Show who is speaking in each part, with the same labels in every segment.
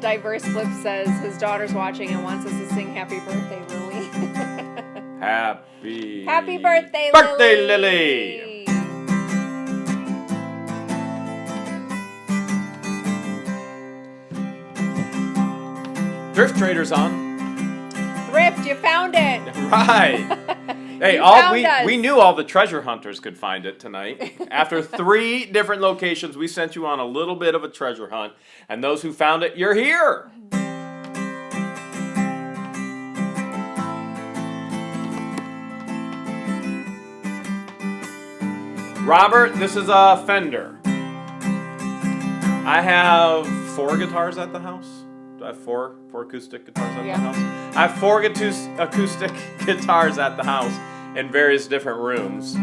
Speaker 1: Diverse Flip says his daughter's watching and wants us to sing Happy Birthday, Lily. Happy birthday,
Speaker 2: Lily! Thrift Traders on.
Speaker 1: Thrift, you found it.
Speaker 2: Right. Hey, we knew all the treasure hunters could find it tonight. After 3 different locations, we sent you on a little bit of a treasure hunt. And those who found it, you're here. Robert, this is a Fender. I have 4 guitars at the house. Do I have 4 acoustic guitars at the house? I have 4 acoustic guitars at the house in various different rooms.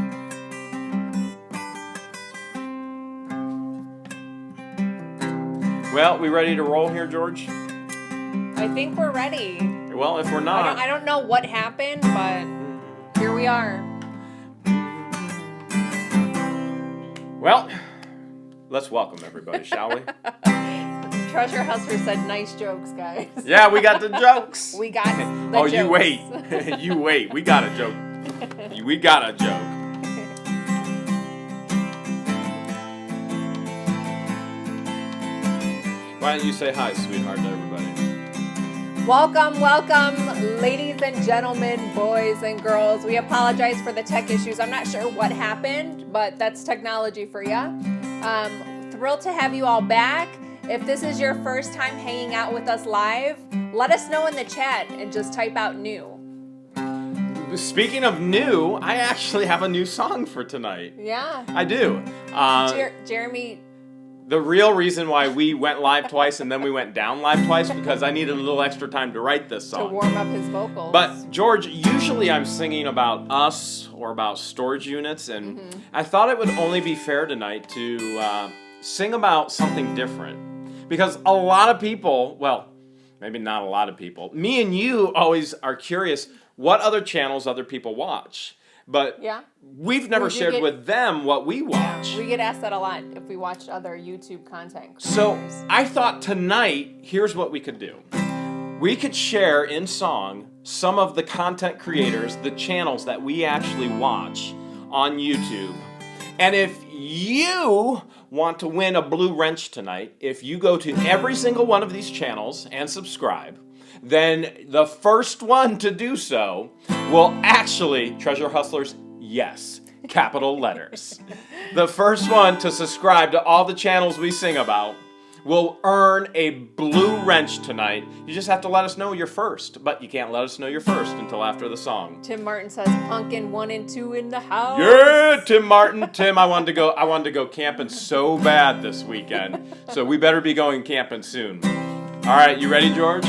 Speaker 2: Well, we ready to roll here, George?
Speaker 1: I think we're ready.
Speaker 2: Well, if we're not...
Speaker 1: I don't know what happened, but here we are.
Speaker 2: Well, let's welcome everybody, shall we?
Speaker 1: Treasure Hustler said, nice jokes, guys.
Speaker 2: Yeah, we got the jokes.
Speaker 1: We got the jokes.
Speaker 2: You wait. You wait. We got a joke. We got a joke. Why don't you say hi, sweetheart, to everybody?
Speaker 1: Welcome, ladies and gentlemen, boys and girls. We apologize for the tech issues. I'm not sure what happened, but that's technology for ya. Thrilled to have you all back. If this is your first time hanging out with us live, let us know in the chat and just type out new.
Speaker 2: Speaking of new, I actually have a new song for tonight.
Speaker 1: Yeah.
Speaker 2: I do.
Speaker 1: Jeremy...
Speaker 2: The real reason why we went live twice and then we went down live twice because I needed a little extra time to write this song.
Speaker 1: To warm up his vocals.
Speaker 2: But, George, usually I'm singing about us or about storage units, and I thought it would only be fair tonight to sing about something different. Because a lot of people, well, maybe not a lot of people, me and you always are curious what other channels other people watch. But we've never shared with them what we watch.
Speaker 1: Yeah, we get asked that a lot if we watch other YouTube content creators.
Speaker 2: So I thought tonight, here's what we could do. We could share in song some of the content creators, the channels that we actually watch on YouTube. And if you want to win a blue wrench tonight, if you go to every single one of these channels and subscribe, then the first one to do so will actually, Treasure Hustlers, yes, capital letters. The first one to subscribe to all the channels we sing about will earn a blue wrench tonight. You just have to let us know you're first, but you can't let us know you're first until after the song.
Speaker 1: Tim Martin says, Punkin 1 and 2 in the house.
Speaker 2: Yeah, Tim Martin. Tim, I wanted to go camping so bad this weekend, so we better be going camping soon. All right, you ready, George?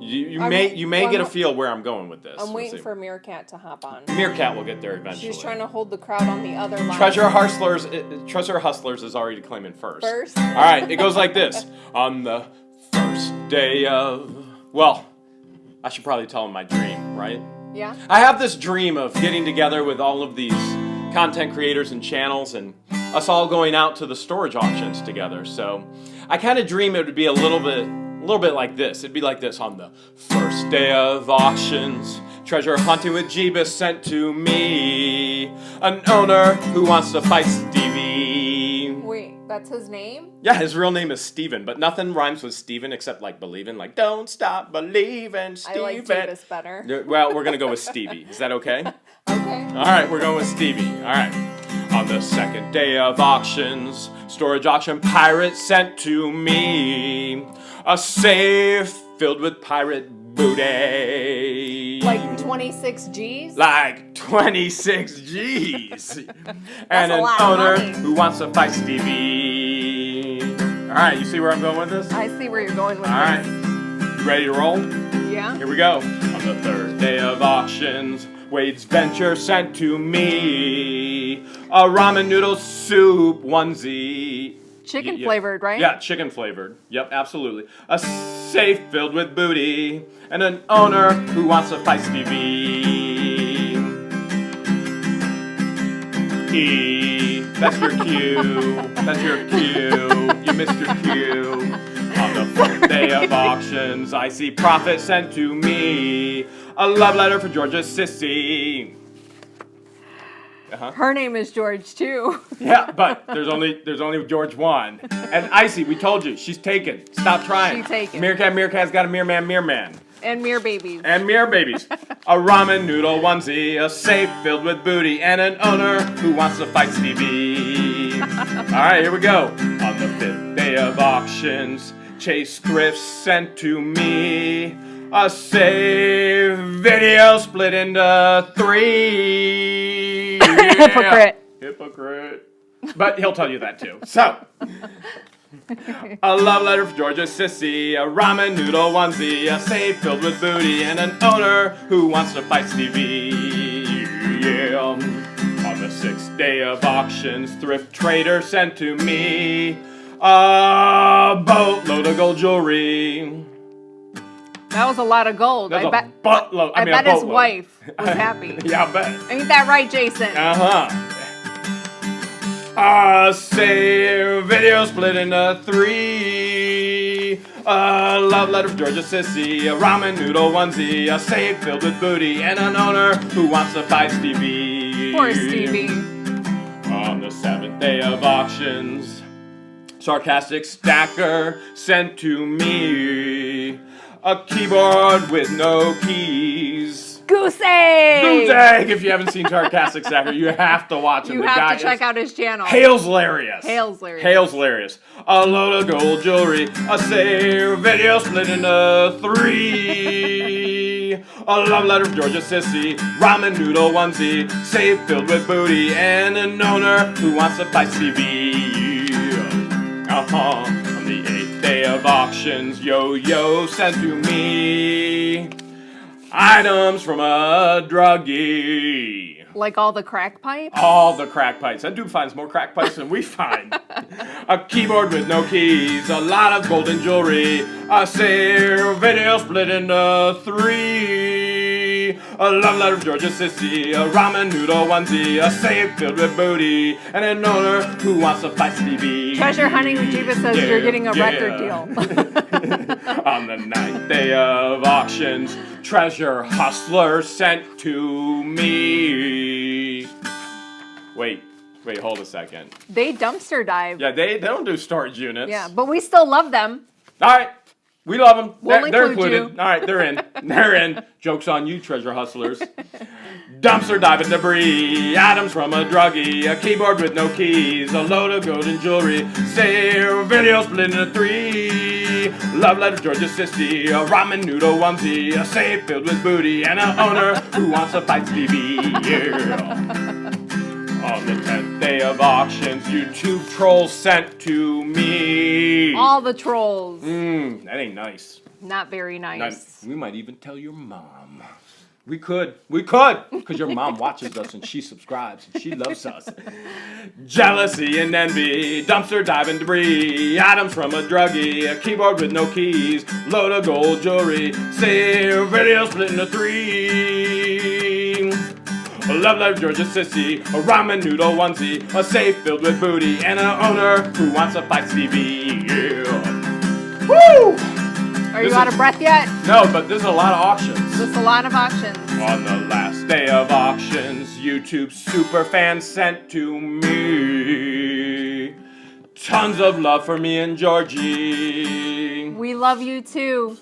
Speaker 2: You may get a feel where I'm going with this.
Speaker 1: I'm waiting for Meerkat to hop on.
Speaker 2: Meerkat will get there eventually.
Speaker 1: She's trying to hold the crowd on the other line.
Speaker 2: Treasure Hustlers is already claiming first. All right, it goes like this. On the first day of... Well, I should probably tell them my dream, right?
Speaker 1: Yeah.
Speaker 2: I have this dream of getting together with all of these content creators and channels and us all going out to the storage auctions together. So I kind of dream it would be a little bit like this. It'd be like this. On the first day of auctions, treasure hunting with Jeebus sent to me. An owner who wants to fight Stevie.
Speaker 1: Wait, that's his name?
Speaker 2: Yeah, his real name is Steven, but nothing rhymes with Steven except like believing. Like, don't stop believing, Steven.
Speaker 1: I like Jeebus better.
Speaker 2: Well, we're going to go with Stevie. Is that okay?
Speaker 1: Okay.
Speaker 2: All right, we're going with Stevie. All right. On the second day of auctions, storage auction pirate sent to me a safe filled with pirate booty.
Speaker 1: Like 26 G's?
Speaker 2: Like 26 G's. And an
Speaker 1: That's
Speaker 2: owner who wants to fight Stevie. All right, you see where I'm going with this?
Speaker 1: I see where you're going with
Speaker 2: this. All right. You ready to roll?
Speaker 1: Yeah.
Speaker 2: Here we go. On the third day of auctions, Wade's Venture sent to me a ramen noodle soup onesie.
Speaker 1: Chicken flavored, right?
Speaker 2: Yeah, chicken flavored. Yep, absolutely. A safe filled with booty and an owner who wants to fight Stevie. E. That's your cue. That's your cue. You missed your cue. On On the fourth day of auctions, I see profit sent to me. A love letter for Georgia Sissy.
Speaker 1: Her name is George too.
Speaker 2: Yeah, but there's only George one. And Icy, we told you, she's taken. Stop trying.
Speaker 1: She's taken.
Speaker 2: Meerkat's got a mirror man.
Speaker 1: And mirror babies.
Speaker 2: And mirror babies. A ramen noodle onesie, a safe filled with booty, and an owner who wants to fight Stevie. Alright, here we go. On the fifth day of auctions, Chase Thrifts sent to me a save video split into 3. Hypocrite. But he'll tell you that too. So, a love letter for Georgia Sissy, a ramen noodle onesie, a safe filled with booty, and an owner who wants to fight Stevie. Yeah. On the sixth day of auctions, Thrift Trader sent to me a boatload of gold jewelry.
Speaker 1: That was a lot of gold.
Speaker 2: That's
Speaker 1: I
Speaker 2: a
Speaker 1: bet.
Speaker 2: buttload.
Speaker 1: I bet his wife was happy.
Speaker 2: Yeah, I bet.
Speaker 1: Ain't that right, Jason?
Speaker 2: Save video split into 3. A love letter for Georgia Sissy, a ramen noodle onesie, a safe filled with booty, and an owner who wants to fight Stevie.
Speaker 1: Poor Stevie.
Speaker 2: On the seventh day of auctions, sarcastic stacker sent to me a keyboard with no keys.
Speaker 1: Goose egg!
Speaker 2: Goose egg! If you haven't seen Sarcastic Stacker, you have to watch him.
Speaker 1: You have to check out his channel.
Speaker 2: Hales hilarious.
Speaker 1: Hales hilarious.
Speaker 2: Hales hilarious. A load of gold jewelry, a save video split into 3. A love letter from Georgia Sissy, ramen noodle onesie, safe filled with booty, and an owner who wants to fight Stevie. On the 8th day of auctions, Yo-Yo sent to me items from a druggie.
Speaker 1: Like all the crack pipes?
Speaker 2: All the crack pipes. That dude finds more crack pipes than we find. A keyboard with no keys, a lot of golden jewelry, a sale video split into 3. A love letter from Georgia Sissy, a ramen noodle onesie, a safe filled with booty, and an owner who wants to fight Stevie.
Speaker 1: Treasure hunting with Jiva says you're getting a record deal.
Speaker 2: On the 9th day of auctions, Treasure Hustler sent to me. Wait, hold a second.
Speaker 1: They dumpster dive.
Speaker 2: Yeah, they don't do storage units.
Speaker 1: Yeah, but we still love them.
Speaker 2: All right, we love them. They're
Speaker 1: include
Speaker 2: included.
Speaker 1: you.
Speaker 2: All right, they're in. They're in. Joke's on you, Treasure Hustlers. Dumpster diving debris, items from a druggie, a keyboard with no keys, a load of golden jewelry, sale video split into 3. Love letter Georgia Sissy, a ramen noodle onesie, a safe filled with booty, and an owner who wants to fight Stevie. Yeah. On the 10th day of auctions, YouTube trolls sent to me.
Speaker 1: All the trolls.
Speaker 2: That ain't nice.
Speaker 1: Not very nice.
Speaker 2: We might even tell your mom. We could, because your mom watches us and she subscribes and she loves us. Jealousy and envy, dumpster diving debris, items from a druggie, a keyboard with no keys, load of gold jewelry, sale video split into 3. A love letter Georgia Sissy, a ramen noodle onesie, a safe filled with booty, and an owner who wants to fight Stevie. Yeah. Woo!
Speaker 1: Are you out of breath yet?
Speaker 2: No, but there's a lot of auctions.
Speaker 1: There's a lot of auctions.
Speaker 2: On the last day of auctions, YouTube superfans sent to me tons of love for me and Georgie.
Speaker 1: We love you too.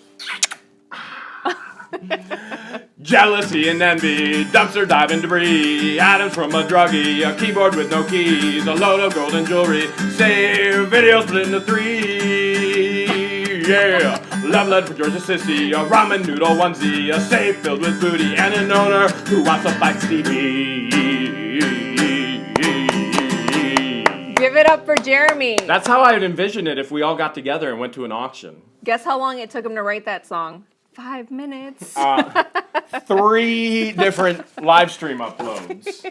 Speaker 2: Jealousy and envy, dumpster diving debris, items from a druggie, a keyboard with no keys, a load of golden jewelry, save video split into 3. Yeah. Love letter for Georgia Sissy, a ramen noodle onesie, a safe filled with booty, and an owner who wants to fight Stevie.
Speaker 1: Give it up for Jeremy.
Speaker 2: That's how I would envision it if we all got together and went to an auction.
Speaker 1: Guess how long it took him to write that song? 5 minutes.
Speaker 2: 3 different live stream uploads.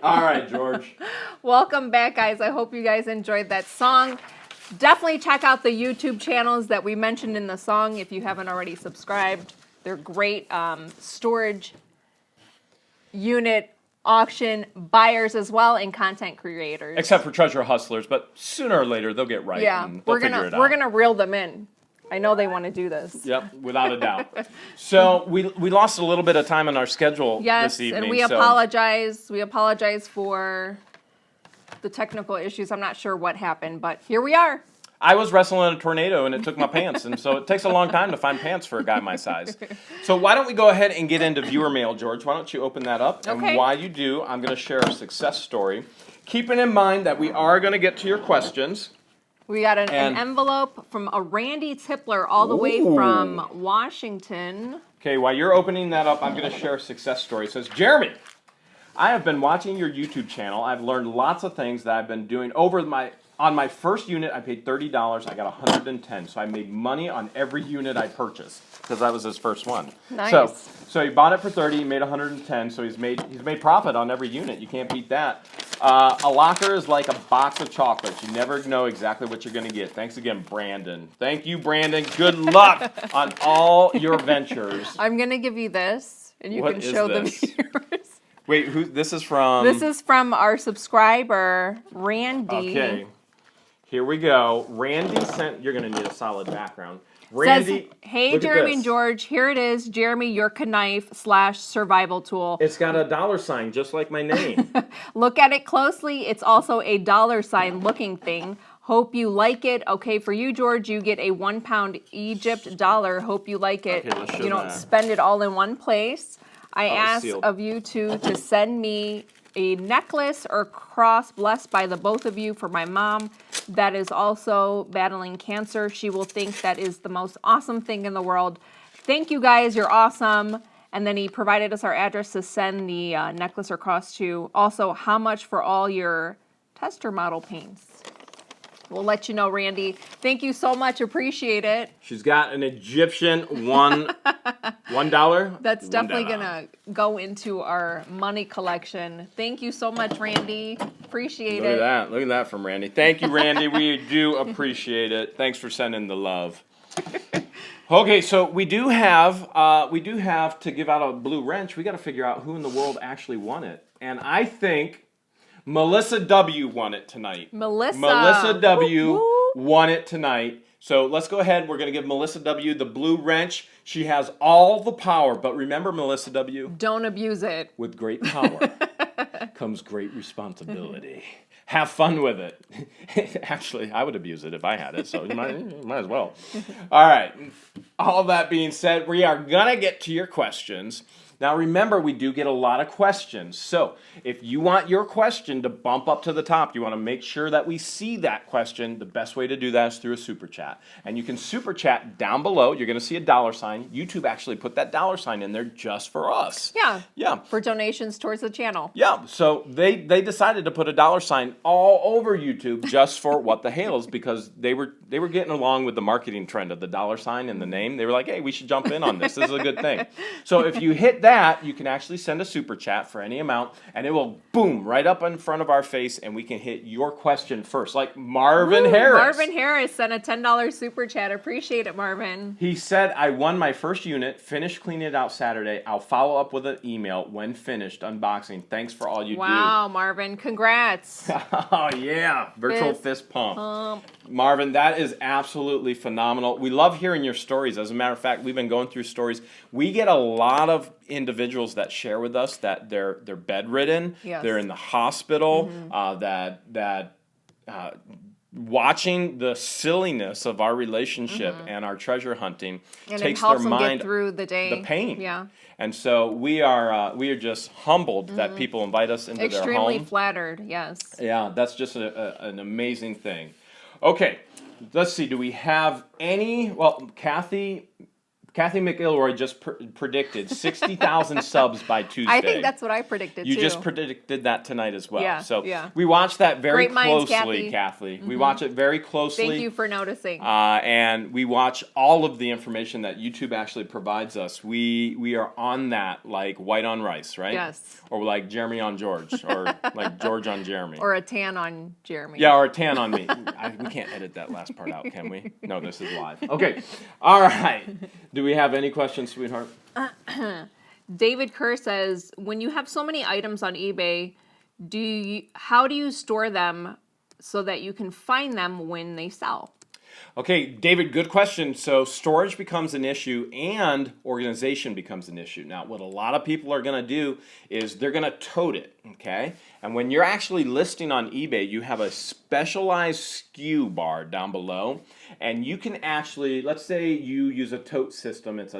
Speaker 2: All right, George.
Speaker 1: Welcome back, guys. I hope you guys enjoyed that song. Definitely check out the YouTube channels that we mentioned in the song if you haven't already subscribed. They're great storage unit auction buyers as well and content creators.
Speaker 2: Except for treasure hustlers, but sooner or later they'll get right.
Speaker 1: Yeah,
Speaker 2: And they'll figure it out.
Speaker 1: we're gonna reel them in. I know they want to do this.
Speaker 2: Yep, without a doubt. So we lost a little bit of time on our schedule this evening.
Speaker 1: And we apologize. We apologize for the technical issues. I'm not sure what happened, but here we are.
Speaker 2: I was wrestling in a tornado and it took my pants, and so it takes a long time to find pants for a guy my size. So why don't we go ahead and get into viewer mail, George? Why don't you open that up?
Speaker 1: Okay.
Speaker 2: And while you do, I'm going to share a success story. Keeping in mind that we are going to get to your questions.
Speaker 1: We got an envelope from a Randy Tipler all the way from Washington.
Speaker 2: Okay, while you're opening that up, I'm going to share a success story. It says, Jeremy, I have been watching your YouTube channel. I've learned lots of things that I've been doing on my first unit. I paid $30. I got 110. So I made money on every unit I purchased because that was his first one.
Speaker 1: Nice.
Speaker 2: So he bought it for 30. He made 110. So he's made profit on every unit. You can't beat that. A locker is like a box of chocolates. You never know exactly what you're going to get. Thanks again, Brandon. Thank you, Brandon. Good luck on all your ventures.
Speaker 1: I'm going to give you this, and you can show the viewers.
Speaker 2: Wait, this is from?
Speaker 1: This is from our subscriber, Randy.
Speaker 2: Okay. Here we go. Randy sent, you're going to need a solid background. Randy,
Speaker 1: says, hey, Jeremy and George, here it is. Jeremy, your knife / survival tool.
Speaker 2: It's got a $sign, just like my name.
Speaker 1: Look at it closely. It's also a $sign looking thing. Hope you like it. Okay, for you, George, you get a £1 Egypt dollar. Hope you like it.
Speaker 2: Okay, let's show
Speaker 1: you don't
Speaker 2: that.
Speaker 1: spend it all in one place. I ask
Speaker 2: sealed.
Speaker 1: of you two to send me a necklace or cross blessed by the both of you for my mom that is also battling cancer. She will think that is the most awesome thing in the world. Thank you guys, you're awesome. And then he provided us our address to send the necklace or cross to. Also, how much for all your tester model paints? We'll let you know, Randy. Thank you so much. Appreciate it.
Speaker 2: She's got an Egyptian $1.
Speaker 1: That's definitely going to go into our money collection. Thank you so much, Randy. Appreciate it.
Speaker 2: Look at that from Randy. Thank you, Randy. We do appreciate it. Thanks for sending the love. Okay, so we do have to give out a blue wrench. We got to figure out who in the world actually won it. And I think Melissa W. won it tonight. Melissa W. won it tonight. So let's go ahead. We're going to give Melissa W. the blue wrench. She has all the power. But remember, Melissa W.
Speaker 1: Don't abuse it.
Speaker 2: With great power comes great responsibility. Have fun with it. Actually, I would abuse it if I had it, so you might as well. All right. All that being said, we are going to get to your questions. Now, remember, we do get a lot of questions. So if you want your question to bump up to the top, you want to make sure that we see that question, the best way to do that is through a super chat. And you can super chat down below. You're going to see a $sign. YouTube actually put that $sign in there just for us.
Speaker 1: Yeah.
Speaker 2: Yeah.
Speaker 1: For donations towards the channel.
Speaker 2: Yeah. So they decided to put a $sign all over YouTube just for What the Hales, because they were getting along with the marketing trend of the $sign in the name. They were like, hey, we should jump in on this. This is a good thing. So if you hit that, you can actually send a super chat for any amount, and it will boom right up in front of our face, and we can hit your question first. Like Marvin Harris.
Speaker 1: Marvin Harris sent a $10 super chat. Appreciate it, Marvin.
Speaker 2: He said, I won my first unit, finished cleaning it out Saturday. I'll follow up with an email when finished unboxing. Thanks for all you do.
Speaker 1: Wow, Marvin. Congrats.
Speaker 2: Oh, yeah. Virtual fist pump. Marvin, that is absolutely phenomenal. We love hearing your stories. As a matter of fact, we've been going through stories. We get a lot of individuals that share with us that they're bedridden,
Speaker 1: yes.
Speaker 2: They're in the hospital, that watching the silliness of our relationship and our treasure hunting
Speaker 1: and
Speaker 2: takes
Speaker 1: it helps
Speaker 2: their
Speaker 1: them
Speaker 2: mind
Speaker 1: get through the day,
Speaker 2: the pain.
Speaker 1: Yeah.
Speaker 2: And so we are just humbled that people invite us into their home.
Speaker 1: Extremely flattered, yes.
Speaker 2: Yeah, that's just an amazing thing. Okay, let's see. Do we have any? Well, Kathy McIlroy just predicted 60,000 subs by Tuesday.
Speaker 1: I think that's what I predicted, too.
Speaker 2: You just predicted that tonight as well.
Speaker 1: Yeah,
Speaker 2: so
Speaker 1: yeah.
Speaker 2: we watched that very
Speaker 1: Great minds,
Speaker 2: closely, Kathy. We watch it very closely.
Speaker 1: Thank you for noticing.
Speaker 2: And we watch all of the information that YouTube actually provides us. We are on that like white on rice, right?
Speaker 1: Yes.
Speaker 2: Or like Jeremy on George, or like George on Jeremy.
Speaker 1: Or a tan on Jeremy.
Speaker 2: Yeah, or a tan on me. We can't edit that last part out, can we? No, this is live. Okay. All right. Do we have any questions, sweetheart?
Speaker 1: David Kerr says, when you have so many items on eBay, how do you store them so that you can find them when they sell?
Speaker 2: Okay, David, good question. So storage becomes an issue and organization becomes an issue. Now, what a lot of people are going to do is they're going to tote it, okay? And when you're actually listing on eBay, you have a specialized SKU bar down below, and you can actually, let's say you use a tote system. It's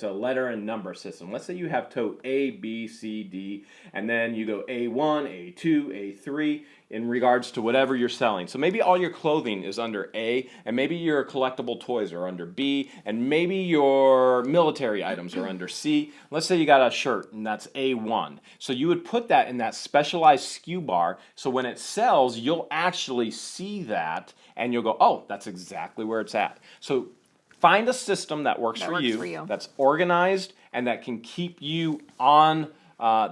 Speaker 2: a letter and number system. Let's say you have tote A, B, C, D, and then you go A1, A2, A3 in regards to whatever you're selling. So maybe all your clothing is under A, and maybe your collectible toys are under B, and maybe your military items are under C. Let's say you got a shirt, and that's A1. So you would put that in that specialized SKU bar, so when it sells, you'll actually see that, and you'll go, oh, that's exactly where it's at. So find a system that works for you, that's organized, and that can keep you on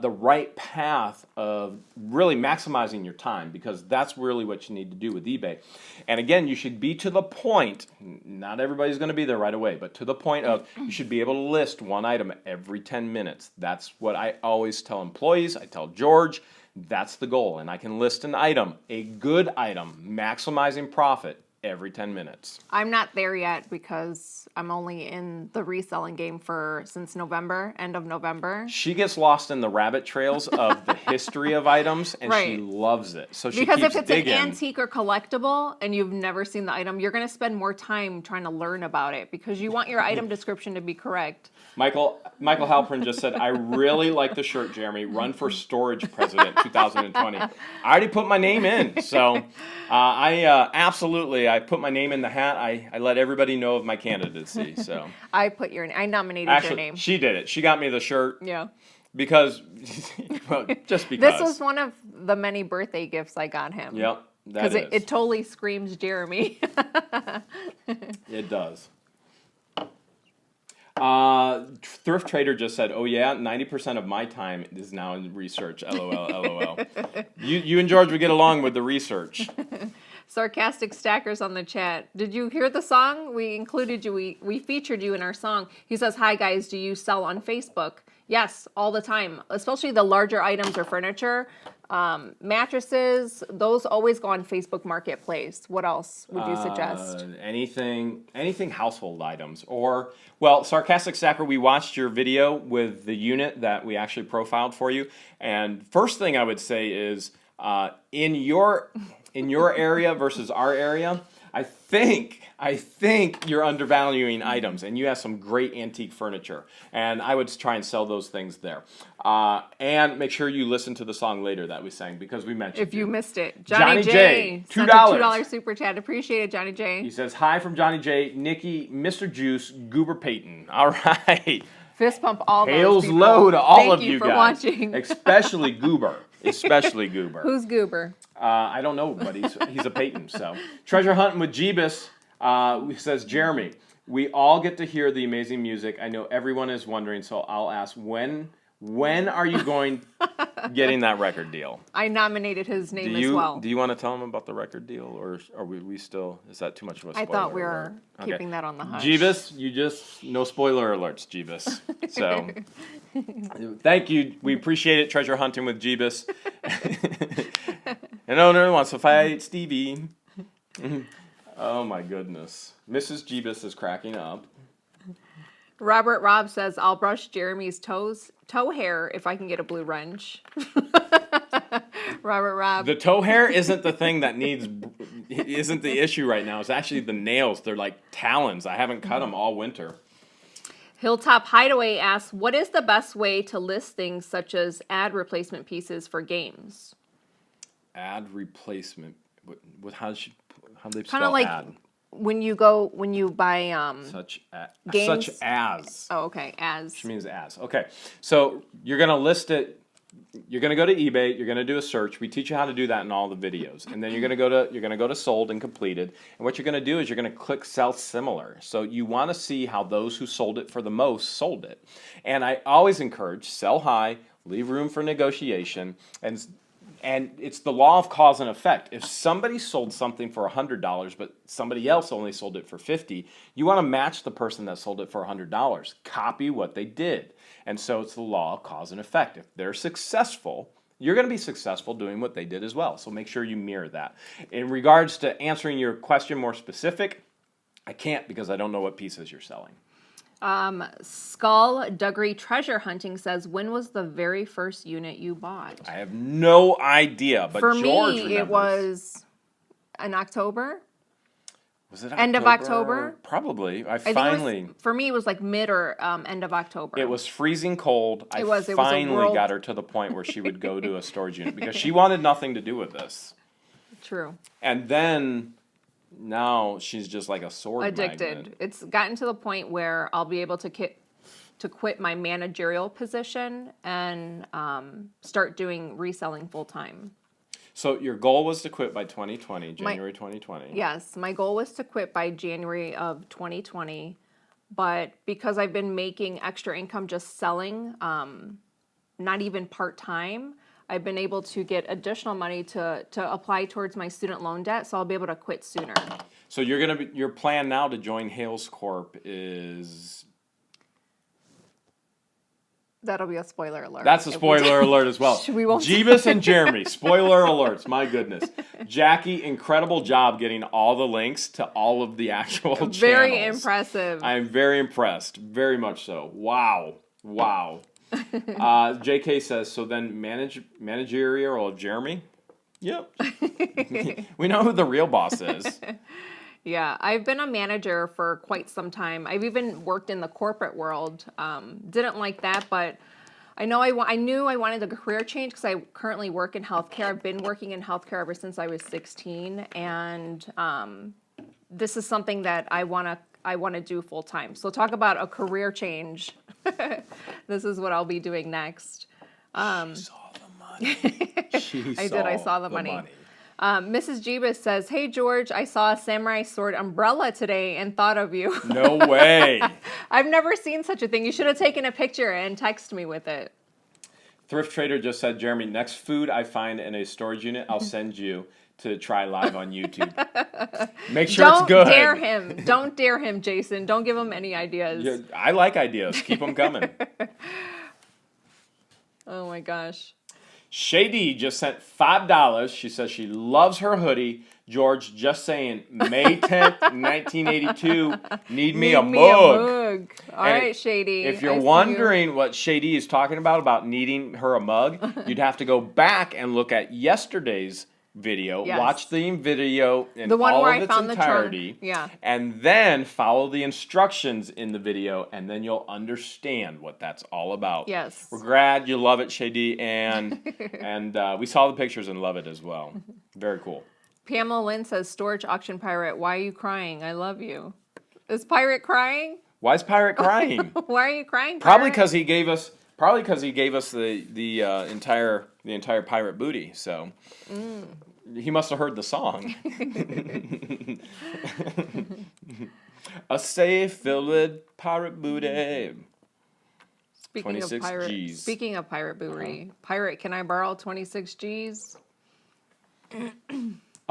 Speaker 2: the right path of really maximizing your time, because that's really what you need to do with eBay. And again, you should be to the point, not everybody's going to be there right away, but to the point of you should be able to list one item every 10 minutes. That's what I always tell employees. I tell George, that's the goal. And I can list an item, a good item, maximizing profit every 10 minutes.
Speaker 1: I'm not there yet because I'm only in the reselling game since November, end of November.
Speaker 2: She gets lost in the rabbit trails of the history of items, and
Speaker 1: right.
Speaker 2: She loves it. So she
Speaker 1: because
Speaker 2: keeps
Speaker 1: if it's
Speaker 2: digging.
Speaker 1: An antique or collectible and you've never seen the item, you're going to spend more time trying to learn about it because you want your item description to be correct.
Speaker 2: Michael Halpern just said, I really like the shirt, Jeremy. Run for storage president 2020. I already put my name in. So I put my name in the hat. I let everybody know of my candidacy. So
Speaker 1: I nominated your name.
Speaker 2: She did it. She got me the shirt.
Speaker 1: Yeah.
Speaker 2: Because, well, just because.
Speaker 1: This was one of the many birthday gifts I got him.
Speaker 2: Yep,
Speaker 1: because it totally screams Jeremy.
Speaker 2: It does. Thrift Trader just said, oh yeah, 90% of my time is now in research. LOL, LOL. You and George would get along with the research.
Speaker 1: Sarcastic Stackers on the chat. Did you hear the song? We included you. We featured you in our song. He says, hi guys, do you sell on Facebook? Yes, all the time, especially the larger items or furniture. Mattresses, those always go on Facebook Marketplace. What else would you suggest?
Speaker 2: Anything household items. Or, well, Sarcastic Stacker, we watched your video with the unit that we actually profiled for you. And first thing I would say is, in your area versus our area, I think you're undervaluing items, and you have some great antique furniture, and I would try and sell those things there. And make sure you listen to the song later that we sang, because we mentioned
Speaker 1: if you missed it.
Speaker 2: Johnny J, $2
Speaker 1: super chat. Appreciate it, Johnny J.
Speaker 2: He says, hi from Johnny J, Nikki, Mr. Juice, Goober Payton. All right.
Speaker 1: Fist pump all those
Speaker 2: Hales
Speaker 1: people.
Speaker 2: low to all of
Speaker 1: you
Speaker 2: you
Speaker 1: for
Speaker 2: guys.
Speaker 1: Watching.
Speaker 2: Especially Goober. Especially Goober.
Speaker 1: Who's Goober?
Speaker 2: I don't know, but he's a Peyton. So treasure hunting with Jeebus says, Jeremy, we all get to hear the amazing music. I know everyone is wondering, so I'll ask, when are you getting that record deal?
Speaker 1: I nominated his name as well.
Speaker 2: Do you want to tell him about the record deal, or are we still? Is that too much of a spoiler?
Speaker 1: I thought we were keeping that on the hush.
Speaker 2: Jeebus, no spoiler alerts, Jeebus. So thank you. We appreciate it. Treasure hunting with Jeebus. And owner wants to fight Stevie. Oh my goodness. Mrs. Jeebus is cracking up.
Speaker 1: Robert Robb says, I'll brush Jeremy's toe hair if I can get a blue wrench. Robert Robb.
Speaker 2: The toe hair isn't the thing that isn't the issue right now. It's actually the nails. They're like talons. I haven't cut them all winter.
Speaker 1: Hilltop Hideaway asks, what is the best way to list things such as ad replacement pieces for games?
Speaker 2: Ad replacement. How do they spell
Speaker 1: kind of like
Speaker 2: ad?
Speaker 1: When you buy games.
Speaker 2: Such as.
Speaker 1: Oh, okay, as.
Speaker 2: Which means as. Okay, so you're gonna list it. You're gonna go to eBay. You're gonna do a search. We teach you how to do that in all the videos. And then you're gonna go to sold and completed. And what you're gonna do is you're gonna click sell similar. So you want to see how those who sold it for the most sold it. And I always encourage sell high, leave room for negotiation, and And it's the law of cause and effect. If somebody sold something for $100, but somebody else only sold it for $50, you want to match the person that sold it for $100. Copy what they did. And so it's the law of cause and effect. If they're successful, you're going to be successful doing what they did as well. So make sure you mirror that. In regards to answering your question more specific, I can't because I don't know what pieces you're selling.
Speaker 1: Skull Duggery Treasure Hunting says, when was the very first unit you bought?
Speaker 2: I have no idea, but
Speaker 1: For
Speaker 2: George
Speaker 1: me,
Speaker 2: remembers.
Speaker 1: it was in October.
Speaker 2: Was it
Speaker 1: End of October?
Speaker 2: Probably.
Speaker 1: I think for me, it was like mid or end of October.
Speaker 2: It was freezing cold.
Speaker 1: It was
Speaker 2: finally got her to the point where she would go to a storage unit because she wanted nothing to do with this.
Speaker 1: True.
Speaker 2: And then now she's just like a sword
Speaker 1: addicted.
Speaker 2: magnet.
Speaker 1: It's gotten to the point where I'll be able to quit my managerial position and start doing reselling full time.
Speaker 2: So your goal was to quit by 2020, January 2020.
Speaker 1: Yes, my goal was to quit by January of 2020, but because I've been making extra income just selling, not even part-time, I've been able to get additional money to apply towards my student loan debt, so I'll be able to quit sooner.
Speaker 2: So your plan now to join Hales Corp is...
Speaker 1: That'll be a spoiler alert.
Speaker 2: That's a spoiler alert as well.
Speaker 1: We won't
Speaker 2: Jeebus and Jeremy, spoiler alerts, my goodness. Jackie, incredible job getting all the links to all of the actual channels.
Speaker 1: Very impressive.
Speaker 2: I am very impressed, very much so. Wow. JK says, so then managerial of Jeremy? Yep. We know who the real boss is.
Speaker 1: Yeah, I've been a manager for quite some time. I've even worked in the corporate world. Didn't like that, but I knew I wanted a career change because I currently work in healthcare. I've been working in healthcare ever since I was 16, and this is something that I want to do full time. So talk about a career change. This is what I'll be doing next.
Speaker 2: She saw the money.
Speaker 1: I saw the money. Mrs. Jeebus says, hey, George, I saw a samurai sword umbrella today and thought of you.
Speaker 2: No way.
Speaker 1: I've never seen such a thing. You should have taken a picture and texted me with it.
Speaker 2: Thrift Trader just said, Jeremy, next food I find in a storage unit, I'll send you to try live on YouTube. Make sure it's good.
Speaker 1: Don't dare him, Jason. Don't give him any ideas.
Speaker 2: Yeah, I like ideas. Keep them coming.
Speaker 1: Oh, my gosh.
Speaker 2: Shady just sent $5. She says she loves her hoodie. George just saying, May 10th, 1982, need me a mug.
Speaker 1: All right, Shady.
Speaker 2: If you're wondering what Shady is talking about needing her a mug, you'd have to go back and look at yesterday's video, watch the video in all of its entirety, and then follow the instructions in the video, and then you'll understand what that's all about.
Speaker 1: Yes.
Speaker 2: We're glad you love it, Shady, and we saw the pictures and love it as well. Very cool.
Speaker 1: Pamela Lynn says, Storage Auction Pirate, why are you crying? I love you. Is Pirate crying?
Speaker 2: Why is Pirate crying?
Speaker 1: Why are you crying, Pirate?
Speaker 2: Probably because he gave us the entire pirate booty. So he must have heard the song. A safe filled with pirate booty.
Speaker 1: Speaking of pirate booty, Pirate, can I borrow 26 G's?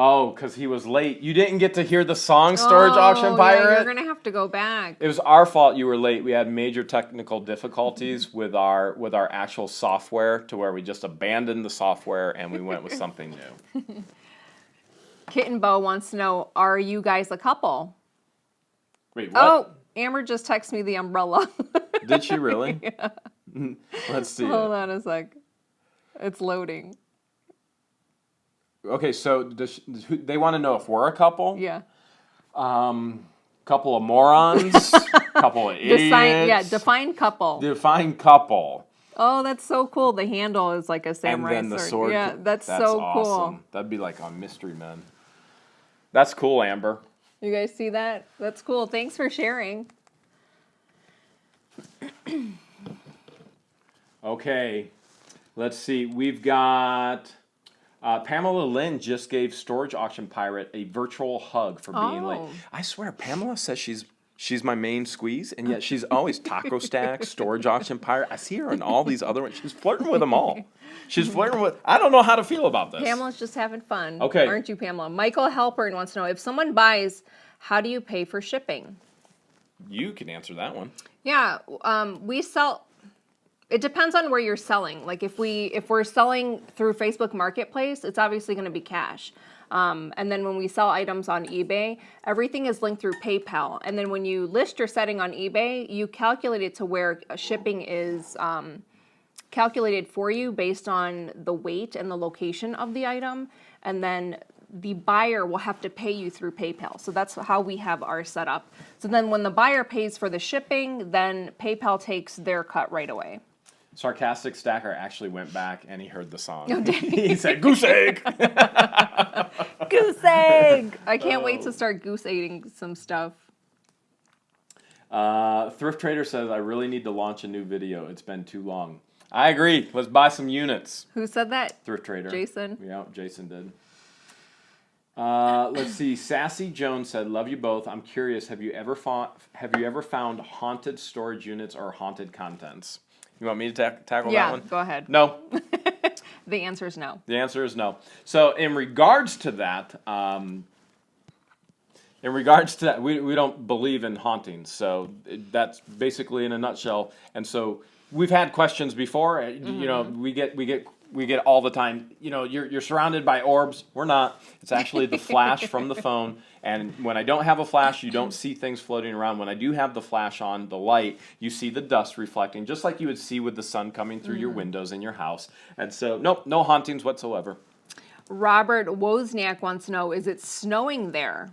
Speaker 2: Oh, because he was late. You didn't get to hear the song Storage Auction Pirate?
Speaker 1: Yeah, you're going to have to go back.
Speaker 2: It was our fault you were late. We had major technical difficulties with our actual software to where we just abandoned the software and we went with something new.
Speaker 1: Kitten Bo wants to know, are you guys a couple?
Speaker 2: Wait, what?
Speaker 1: Oh, Amber just texted me the umbrella.
Speaker 2: Did she really?
Speaker 1: Yeah.
Speaker 2: Let's see.
Speaker 1: Hold on a sec. It's loading.
Speaker 2: Okay, so they want to know if we're a couple?
Speaker 1: Yeah.
Speaker 2: Couple of morons, couple of idiots.
Speaker 1: Define couple.
Speaker 2: Define couple.
Speaker 1: Oh, that's so cool. The handle is like a samurai
Speaker 2: and then the sword.
Speaker 1: Yeah, that's so
Speaker 2: awesome.
Speaker 1: Cool.
Speaker 2: That'd be like on Mystery Men. That's cool, Amber.
Speaker 1: You guys see that? That's cool. Thanks for sharing.
Speaker 2: Okay, let's see. We've got Pamela Lynn just gave Storage Auction Pirate a virtual hug for being late. I swear, Pamela says she's She's my main squeeze, and yet she's always Taco Stack, Storage Auction Pirate. I see her in all these other ones. She's flirting with them all. She's flirting with. I don't know how to feel about this.
Speaker 1: Pamela's just having fun.
Speaker 2: Okay.
Speaker 1: Aren't you, Pamela? Michael Halpern wants to know, if someone buys, how do you pay for shipping?
Speaker 2: You can answer that one.
Speaker 1: Yeah, we sell. It depends on where you're selling. Like if we're selling through Facebook Marketplace, it's obviously going to be cash. And then when we sell items on eBay, everything is linked through PayPal. And then when you list your setting on eBay, you calculate it to where shipping is calculated for you based on the weight and the location of the item. And then the buyer will have to pay you through PayPal. So that's how we have our setup. So then when the buyer pays for the shipping, then PayPal takes their cut right away.
Speaker 2: Sarcastic Stacker actually went back and he heard the song.
Speaker 1: Oh,
Speaker 2: He said, "Goose egg."
Speaker 1: Goose egg! I can't wait to start goose egging some stuff.
Speaker 2: Thrift Trader says, "I really need to launch a new video. It's been too long." I agree. Let's buy some units.
Speaker 1: Who said that?
Speaker 2: Thrift Trader.
Speaker 1: Jason?
Speaker 2: Yeah, Jason did. Let's see. Sassy Jones said, "Love you both. I'm curious. Have you ever found haunted storage units or haunted contents?" You want me to tackle that one?
Speaker 1: Yeah, go ahead.
Speaker 2: No.
Speaker 1: The answer is no.
Speaker 2: The answer is no. So in regards to that, we don't believe in hauntings. So that's basically in a nutshell. And so we've had questions before. You know, we get all the time. You know, you're surrounded by orbs. We're not. It's actually the flash from the phone. And when I don't have a flash, you don't see things floating around. When I do have the flash on, the light, you see the dust reflecting, just like you would see with the sun coming through your windows in your house. And so, nope, no hauntings whatsoever.
Speaker 1: Robert Wozniak wants to know, is it snowing there?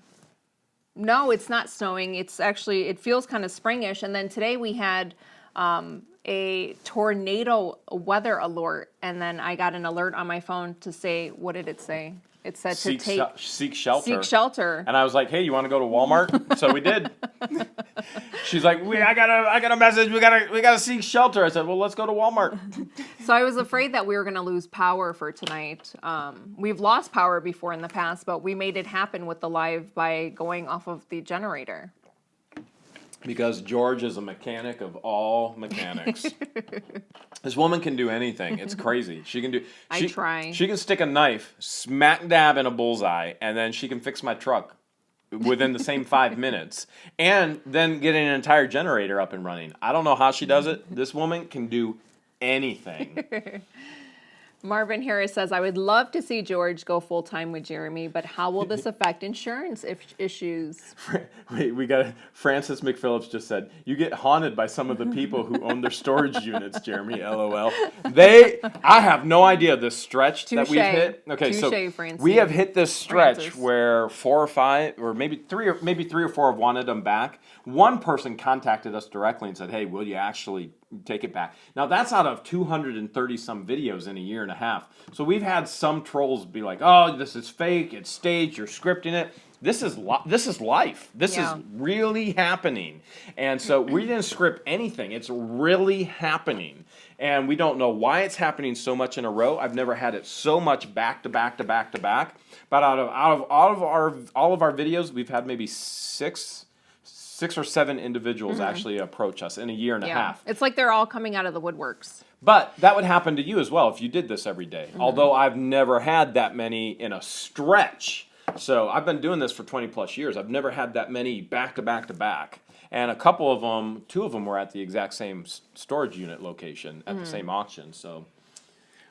Speaker 1: No, it's not snowing. It's actually, it feels kind of springish. And then today we had a tornado weather alert. And then I got an alert on my phone to say, what did it say? It said
Speaker 2: seek shelter.
Speaker 1: Seek shelter.
Speaker 2: And I was like, "Hey, you want to go to Walmart?" So we did. She's like, I got a message. We gotta seek shelter. I said, "Well, let's go to Walmart."
Speaker 1: So I was afraid that we were going to lose power for tonight. We've lost power before in the past, but we made it happen with the live by going off of the generator.
Speaker 2: Because George is a mechanic of all mechanics. This woman can do anything. It's crazy. She can do.
Speaker 1: I try.
Speaker 2: She can stick a knife smack dab in a bullseye, and then she can fix my truck within the same 5 minutes, and then get an entire generator up and running. I don't know how she does it. This woman can do anything.
Speaker 1: Marvin Harris says, I would love to see George go full-time with Jeremy, but how will this affect insurance issues?
Speaker 2: Wait, we got Francis McPhillips just said, "You get haunted by some of the people who own their storage units, Jeremy, LOL." I have no idea the stretch that we've hit. Okay, so
Speaker 1: Francis.
Speaker 2: we have hit this stretch where 4 or 5, or maybe 3 or 4 have wanted them back. One person contacted us directly and said, "Hey, will you actually take it back?" Now that's out of 230 some videos in a year and a half. So we've had some trolls be like, "Oh, this is fake. It's staged. You're scripting it." This is life. This is really happening. And so we didn't script anything. It's really happening. And we don't know why it's happening so much in a row. I've never had it so much back to back to back to back. But out of all of our videos, we've had maybe 6 or 7 individuals actually approach us in a year and a half.
Speaker 1: It's like they're all coming out of the woodworks.
Speaker 2: But that would happen to you as well if you did this every day. Although I've never had that many in a stretch. So I've been doing this for 20 plus years. I've never had that many back to back to back. And a couple of them, 2 of them were at the exact same storage unit location at the same auction. So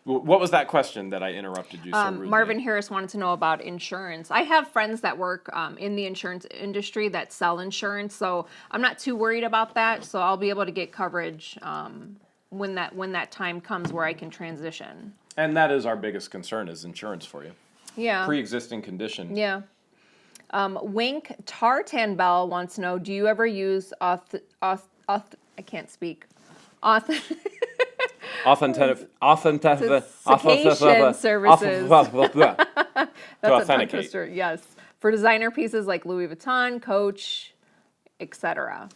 Speaker 2: what was that question that I interrupted you so rudely?
Speaker 1: Marvin Harris wanted to know about insurance. I have friends that work in the insurance industry that sell insurance, so I'm not too worried about that. So I'll be able to get coverage when that time comes where I can transition.
Speaker 2: And that is our biggest concern, is insurance for you.
Speaker 1: Yeah.
Speaker 2: Pre-existing condition.
Speaker 1: Yeah. Wink Tartan Bell wants to know, do you ever use I can't speak.
Speaker 2: Authentication
Speaker 1: services.
Speaker 2: To authenticate.
Speaker 1: Yes. For designer pieces like Louis Vuitton, Coach, etc.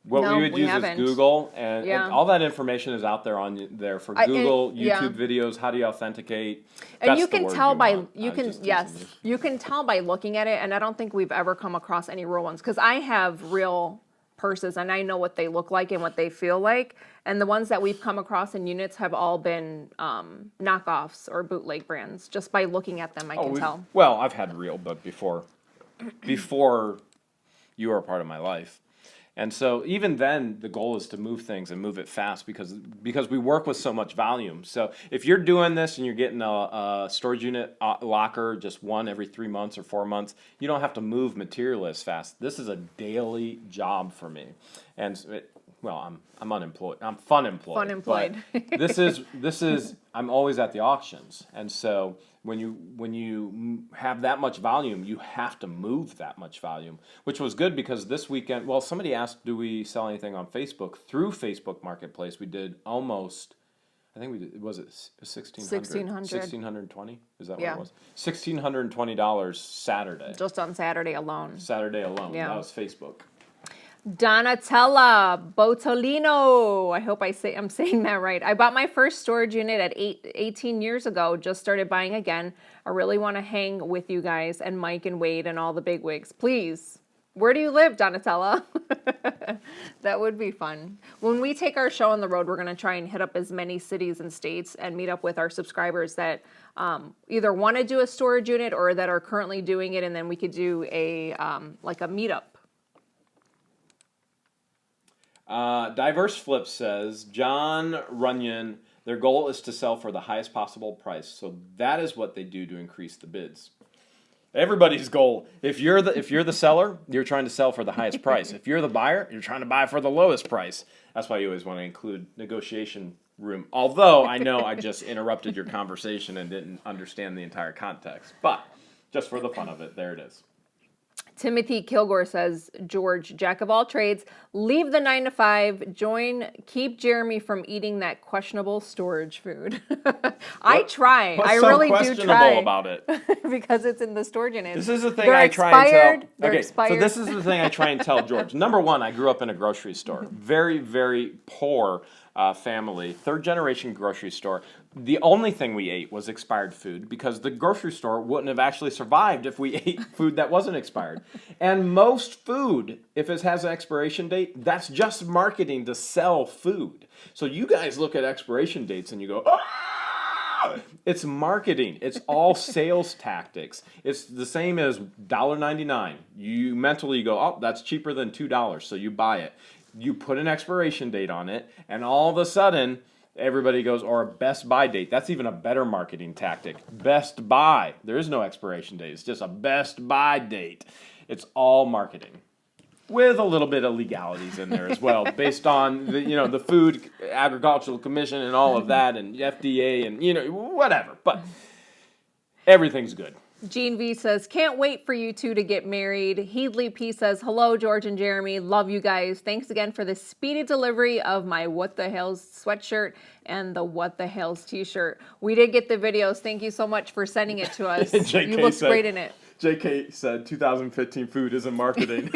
Speaker 2: What
Speaker 1: No,
Speaker 2: we would
Speaker 1: we
Speaker 2: use
Speaker 1: haven't.
Speaker 2: is Google, and
Speaker 1: Yeah.
Speaker 2: all that information is out there on there for Google, YouTube videos. How do you authenticate?
Speaker 1: And
Speaker 2: That's
Speaker 1: you
Speaker 2: the
Speaker 1: can
Speaker 2: word
Speaker 1: tell
Speaker 2: you
Speaker 1: by
Speaker 2: want.
Speaker 1: you
Speaker 2: I was
Speaker 1: can
Speaker 2: just teasing
Speaker 1: yes
Speaker 2: you.
Speaker 1: you can tell by looking at it. And I don't think we've ever come across any real ones because I have real purses and I know what they look like and what they feel like. And the ones that we've come across in units have all been knockoffs or bootleg brands. Just by looking at them, I can tell.
Speaker 2: Well, I've had real, but before you were a part of my life. And so even then, the goal is to move things and move it fast because we work with so much volume. So if you're doing this and you're getting a storage unit locker just one every 3 months or 4 months, you don't have to move material as fast. This is a daily job for me, and I'm unemployed. I'm fun employed.
Speaker 1: Fun employed.
Speaker 2: But this is I'm always at the auctions, and so when you have that much volume, you have to move that much volume, which was good because this weekend, well, somebody asked, do we sell anything on Facebook? Through Facebook Marketplace, we did almost, I think we did, was it 1,600? 1,620? Is that what it was? $1,620 Saturday.
Speaker 1: Just on Saturday alone.
Speaker 2: Saturday alone.
Speaker 1: Yeah.
Speaker 2: That was Facebook.
Speaker 1: Donatella Botolino. I hope I'm saying that right. I bought my first storage unit at 18 years ago. Just started buying again. I really want to hang with you guys and Mike and Wade and all the bigwigs. Please. Where do you live, Donatella? That would be fun. When we take our show on the road, we're going to try and hit up as many cities and states and meet up with our subscribers that either want to do a storage unit or that are currently doing it, and then we could do a like a meetup.
Speaker 2: Diverse Flip says, John Runyon, their goal is to sell for the highest possible price. So that is what they do to increase the bids. Everybody's goal. If you're the seller, you're trying to sell for the highest price. If you're the buyer, you're trying to buy for the lowest price. That's why you always want to include negotiation room. Although I know I just interrupted your conversation and didn't understand the entire context. But just for the fun of it, there it is.
Speaker 1: Timothy Kilgore says, George, jack of all trades, leave the 9 to 5, keep Jeremy from eating that questionable storage food. I try.
Speaker 2: What's
Speaker 1: I
Speaker 2: so
Speaker 1: really do
Speaker 2: questionable
Speaker 1: try.
Speaker 2: about it?
Speaker 1: Because it's in the storage unit.
Speaker 2: This is the thing
Speaker 1: They're
Speaker 2: I try and tell.
Speaker 1: They're expired.
Speaker 2: So this is the thing I try and tell George. Number one, I grew up in a grocery store. Very, very poor family, third generation grocery store. The only thing we ate was expired food because the grocery store wouldn't have actually survived if we ate food that wasn't expired. And most food, if it has an expiration date, that's just marketing to sell food. So you guys look at expiration dates and you go, ah! It's marketing. It's all sales tactics. It's the same as $1.99. You mentally go, oh, that's cheaper than $2, so you buy it. You put an expiration date on it, and all of a sudden, everybody goes, or a best buy date. That's even a better marketing tactic. Best buy. There is no expiration date. It's just a best buy date. It's all marketing with a little bit of legalities in there as well, based on the Food Agricultural Commission and all of that, and FDA and whatever. But everything's good.
Speaker 1: Gene V says, can't wait for you two to get married. Heedley P says, hello, George and Jeremy. Love you guys. Thanks again for the speedy delivery of my What the Hales sweatshirt and the What the Hales t-shirt. We did get the videos. Thank you so much for sending it to us. You look great in it.
Speaker 2: JK said 2015 food isn't marketing.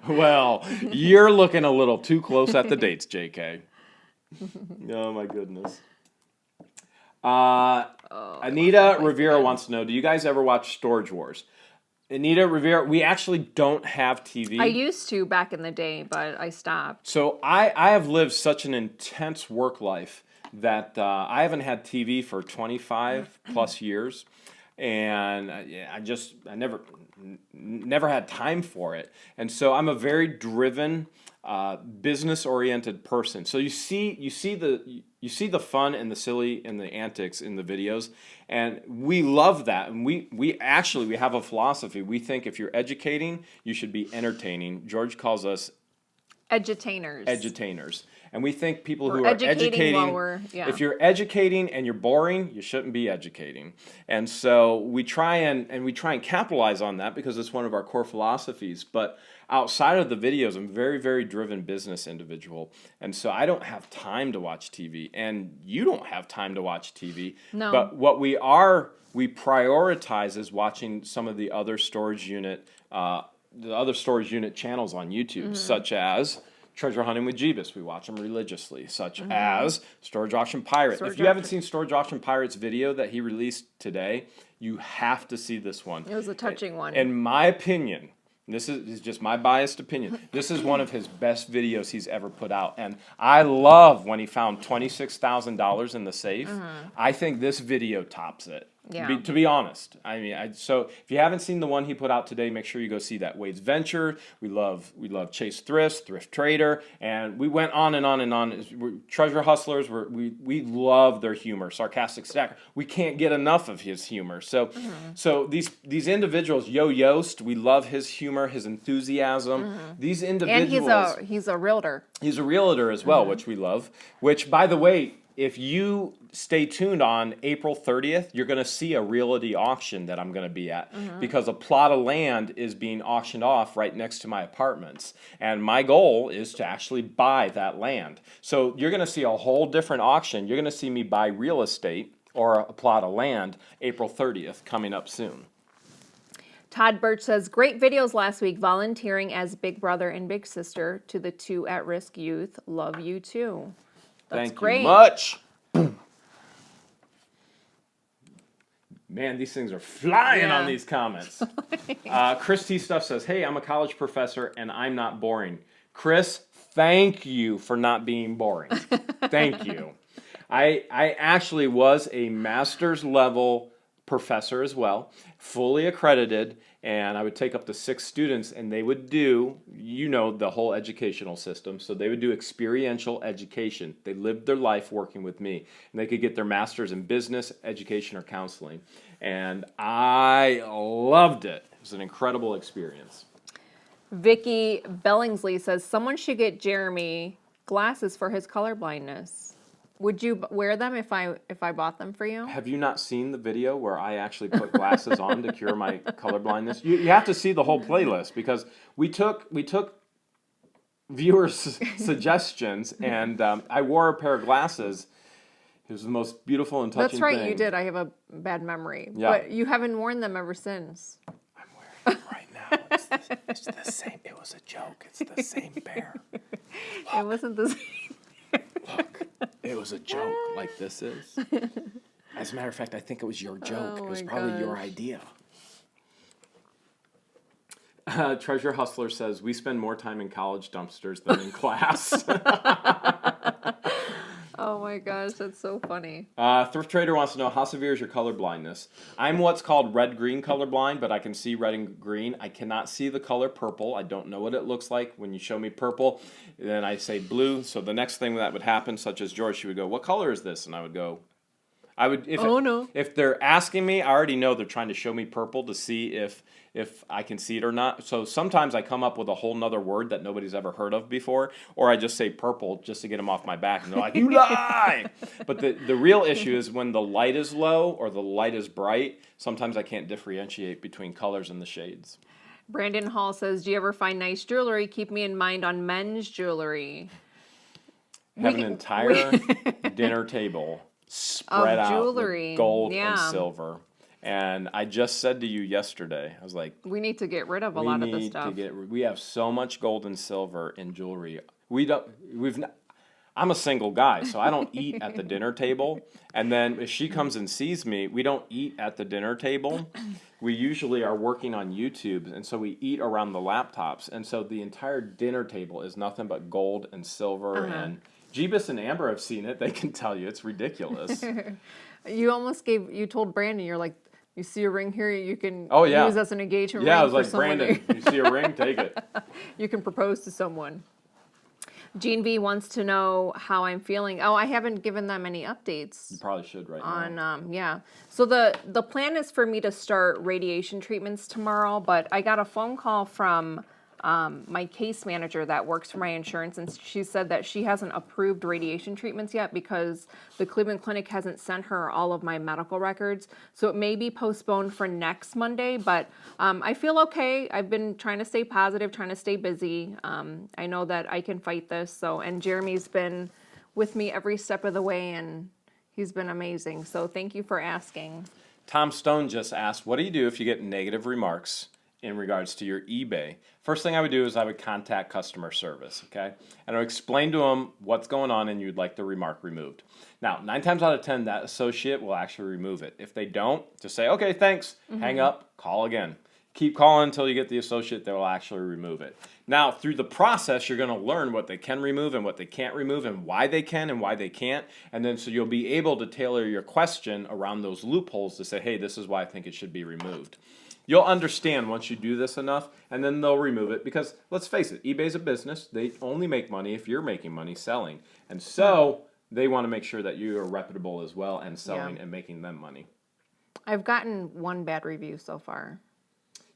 Speaker 2: Well, you're looking a little too close at the dates, JK. Oh, my goodness. Anita Rivera wants to know, do you guys ever watch Storage Wars? Anita Rivera, we actually don't have TV.
Speaker 1: I used to back in the day, but I stopped.
Speaker 2: So I have lived such an intense work life that I haven't had TV for 25 plus years. And I never had time for it. And so I'm a very driven, business-oriented person. So you see the fun and the silly and the antics in the videos, and we love that. And we have a philosophy. We think if you're educating, you should be entertaining. George calls us edutainers. And we think people who are educating, if you're educating and you're boring, you shouldn't be educating. And so we try and capitalize on that because it's one of our core philosophies. But outside of the videos, I'm a very, very driven business individual. And so I don't have time to watch TV. And you don't have time to watch TV.
Speaker 1: No.
Speaker 2: But what we prioritize is watching some of the other storage unit the other storage unit channels on YouTube, such as Treasure Hunting with Jeebus. We watch them religiously, such as Storage Auction Pirate. If you haven't seen Storage Auction Pirate's video that he released today, you have to see this one.
Speaker 1: It was a touching one.
Speaker 2: In my opinion, this is just my biased opinion, this is one of his best videos he's ever put out. And I love when he found $26,000 in the safe. I think this video tops it.
Speaker 1: Yeah.
Speaker 2: To be honest, I mean, so if you haven't seen the one he put out today, make sure you go see that. Wade's Venture. We love Chase Thrifts, Thrift Trader, and we went on and on and on. We're treasure hustlers. We love their humor. Sarcastic Stacker. We can't get enough of his humor. So so these individuals, Yo Yost, we love his humor, his enthusiasm. These individuals,
Speaker 1: and he's a realtor.
Speaker 2: He's a realtor as well, which we love. Which, by the way, if you stay tuned on April 30th, you're going to see a realty auction that I'm going to be at because a plot of land is being auctioned off right next to my apartments. And my goal is to actually buy that land. So you're going to see a whole different auction. You're going to see me buy real estate or a plot of land April 30th coming up soon.
Speaker 1: Todd Birch says, great videos last week, volunteering as big brother and big sister to the 2 at-risk youth. Love you too. That's
Speaker 2: Thank you much. Man, these things are flying on these comments. Chris T. Stuff says, hey, I'm a college professor and I'm not boring. Chris, thank you for not being boring. Thank you. I actually was a master's level professor as well, fully accredited, and I would take up to 6 students, and they would do, the whole educational system, so they would do experiential education. They lived their life working with me, and they could get their master's in business, education, or counseling, and I loved it. It was an incredible experience.
Speaker 1: Vicky Bellingsley says, someone should get Jeremy glasses for his colorblindness. Would you wear them if I bought them for you?
Speaker 2: Have you not seen the video where I actually put glasses on to cure my colorblindness? You have to see the whole playlist because we took viewers' suggestions and I wore a pair of glasses. It was the most beautiful and touching thing.
Speaker 1: That's right, you did. I have a bad memory.
Speaker 2: Yeah.
Speaker 1: But you haven't worn them ever since.
Speaker 2: I'm wearing them right now. It's the same. It was a joke. It's the same pair. Look.
Speaker 1: It wasn't the same.
Speaker 2: Look, it was a joke like this is. As a matter of fact, I think it was your joke. It was probably your idea. Treasure Hustler says, we spend more time in college dumpsters than in class.
Speaker 1: Oh my gosh, that's so funny.
Speaker 2: Thrift Trader wants to know, how severe is your color blindness? I'm what's called red-green colorblind, but I can see red and green. I cannot see the color purple. I don't know what it looks like. When you show me purple, then I say blue. So the next thing that would happen, such as George, she would go, what color is this? And I would go, if they're asking me, I already know they're trying to show me purple to see if I can see it or not. So sometimes I come up with a whole nother word that nobody's ever heard of before, or I just say purple just to get them off my back, and they're like, you lie! But the real issue is when the light is low or the light is bright, sometimes I can't differentiate between colors and the shades.
Speaker 1: Brandon Hall says, do you ever find nice jewelry? Keep me in mind on men's jewelry.
Speaker 2: Have an entire dinner table spread out with gold and silver. And I just said to you yesterday, I was like,
Speaker 1: we need to get rid of a lot of this stuff.
Speaker 2: We have so much gold and silver in jewelry. I'm a single guy, so I don't eat at the dinner table. And then if she comes and sees me, we don't eat at the dinner table. We usually are working on YouTube, and so we eat around the laptops. And so the entire dinner table is nothing but gold and silver. And Jeebus and Amber have seen it. They can tell you it's ridiculous.
Speaker 1: You told Brandon, you're like, you see a ring here, you can use as an engagement ring.
Speaker 2: Yeah, I was like, Brandon, you see a ring, take it.
Speaker 1: You can propose to someone. Gene V wants to know how I'm feeling. Oh, I haven't given them any updates.
Speaker 2: You probably should now.
Speaker 1: Yeah. So the plan is for me to start radiation treatments tomorrow, but I got a phone call from my case manager that works for my insurance, and she said that she hasn't approved radiation treatments yet because the Cleveland Clinic hasn't sent her all of my medical records. So it may be postponed for next Monday, but I feel okay. I've been trying to stay positive, trying to stay busy. I know that I can fight this. And Jeremy's been with me every step of the way, and he's been amazing. So thank you for asking.
Speaker 2: Tom Stone just asked, what do you do if you get negative remarks in regards to your eBay, first thing I would do is I would contact customer service, okay? And I would explain to them what's going on and you'd like the remark removed. Now, 9 times out of 10, that associate will actually remove it. If they don't, just say, okay, thanks, hang up, call again. Keep calling until you get the associate that will actually remove it. Now, through the process, you're going to learn what they can remove and what they can't remove and why they can and why they can't. And then so you'll be able to tailor your question around those loopholes to say, hey, this is why I think it should be removed. You'll understand once you do this enough, and then they'll remove it because, let's face it, eBay's a business. They only make money if you're making money selling. And so they want to make sure that you are reputable as well and selling and making them money.
Speaker 1: I've gotten one bad review so far.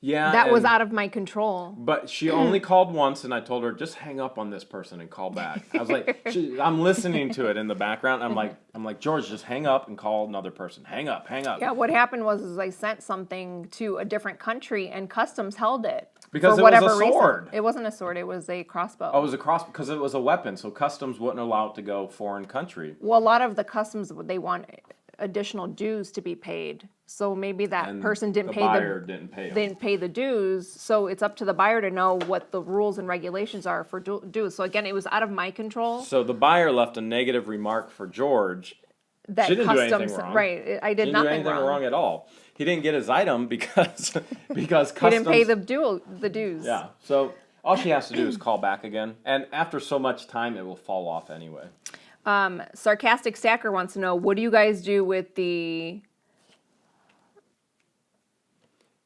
Speaker 2: Yeah,
Speaker 1: that was out of my control.
Speaker 2: But she only called once, and I told her, just hang up on this person and call back. I was like, I'm listening to it in the background. I'm like, George, just hang up and call another person. Hang up.
Speaker 1: Yeah, what happened was I sent something to a different country, and customs held it.
Speaker 2: Because
Speaker 1: for
Speaker 2: it was a
Speaker 1: whatever
Speaker 2: sword.
Speaker 1: Reason. It wasn't a sword, it was a crossbow.
Speaker 2: Oh, it was a crossbow, because it was a weapon, so customs wouldn't allow it to go foreign country.
Speaker 1: Well, a lot of the customs, they want additional dues to be paid. So maybe that person didn't pay didn't pay the dues. So it's up to the buyer to know what the rules and regulations are for dues. So again, it was out of my control.
Speaker 2: So the buyer left a negative remark for George.
Speaker 1: That
Speaker 2: she didn't
Speaker 1: customs,
Speaker 2: do anything wrong.
Speaker 1: Right, I did
Speaker 2: she
Speaker 1: nothing
Speaker 2: didn't do anything wrong at all. He didn't get his item because customs.
Speaker 1: He didn't pay the dues.
Speaker 2: Yeah. So all she has to do is call back again, and after so much time, it will fall off anyway.
Speaker 1: Sarcastic Stacker wants to know, what do you guys do with the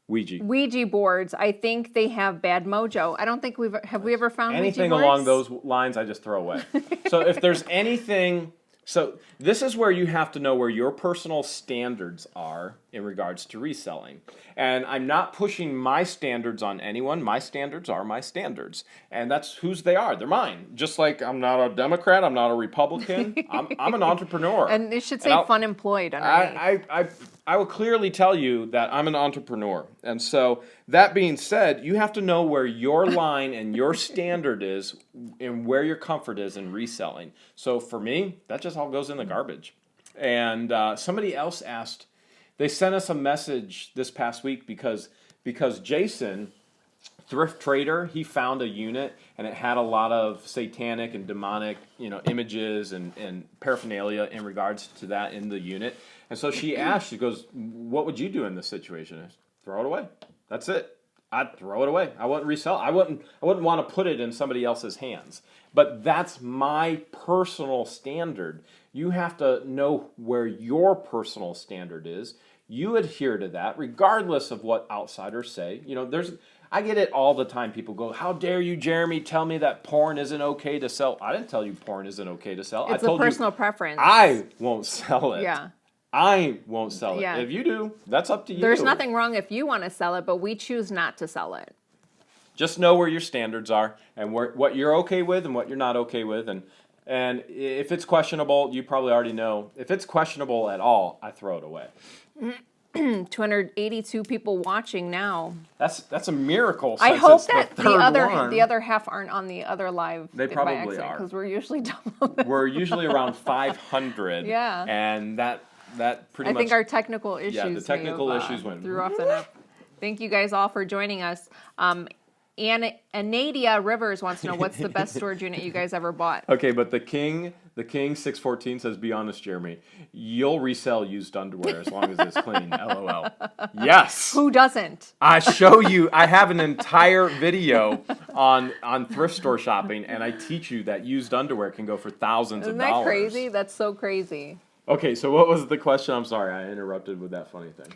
Speaker 1: Ouija boards? I think they have bad mojo. I don't think we ever found
Speaker 2: anything
Speaker 1: Ouija boards?
Speaker 2: along those lines. I just throw away. So if there's anything, so this is where you have to know where your personal standards are in regards to reselling. And I'm not pushing my standards on anyone. My standards are my standards, and that's whose they are. They're mine. Just like I'm not a Democrat, I'm not a Republican. I'm an entrepreneur.
Speaker 1: And it should say fun employed underneath.
Speaker 2: I will clearly tell you that I'm an entrepreneur. And so that being said, you have to know where your line and your standard is and where your comfort is in reselling. So for me, that just all goes in the garbage. And somebody else asked, they sent us a message this past week because Jason, thrift trader, he found a unit and it had a lot of satanic and demonic, images and paraphernalia in regards to that in the unit. And so she asked, she goes, what would you do in this situation? I said, throw it away. That's it. I'd throw it away. I wouldn't resell. I wouldn't want to put it in somebody else's hands. But that's my personal standard. You have to know where your personal standard is. You adhere to that, regardless of what outsiders say. I get it all the time. People go, how dare you, Jeremy, tell me that porn isn't okay to sell? I didn't tell you porn isn't okay to sell.
Speaker 1: It's
Speaker 2: I told
Speaker 1: a personal preference.
Speaker 2: I won't sell it.
Speaker 1: Yeah.
Speaker 2: I won't sell it.
Speaker 1: Yeah.
Speaker 2: If you do, that's up to you.
Speaker 1: There's nothing wrong if you want to sell it, but we choose not to sell it.
Speaker 2: Just know where your standards are and what you're okay with and what you're not okay with. And if it's questionable, you probably already know. If it's questionable at all, I throw it away.
Speaker 1: 282 people watching now.
Speaker 2: That's a miracle.
Speaker 1: I hope that
Speaker 2: the
Speaker 1: other half aren't on the other live.
Speaker 2: They probably are,
Speaker 1: because we're usually double.
Speaker 2: We're usually around 500.
Speaker 1: Yeah.
Speaker 2: And that pretty much.
Speaker 1: I think our technical issues.
Speaker 2: Yeah, the technical issues went
Speaker 1: threw off the net. Thank you guys all for joining us. Nadia Rivers wants to know, what's the best storage unit you guys ever bought?
Speaker 2: Okay, but the King 614 says, be honest, Jeremy, you'll resell used underwear as long as it's clean. LOL. Yes.
Speaker 1: Who doesn't?
Speaker 2: I show you. I have an entire video on thrift store shopping, and I teach you that used underwear can go for thousands of dollars.
Speaker 1: Isn't that crazy? That's so crazy.
Speaker 2: Okay, so what was the question? I'm sorry, I interrupted with that funny thing.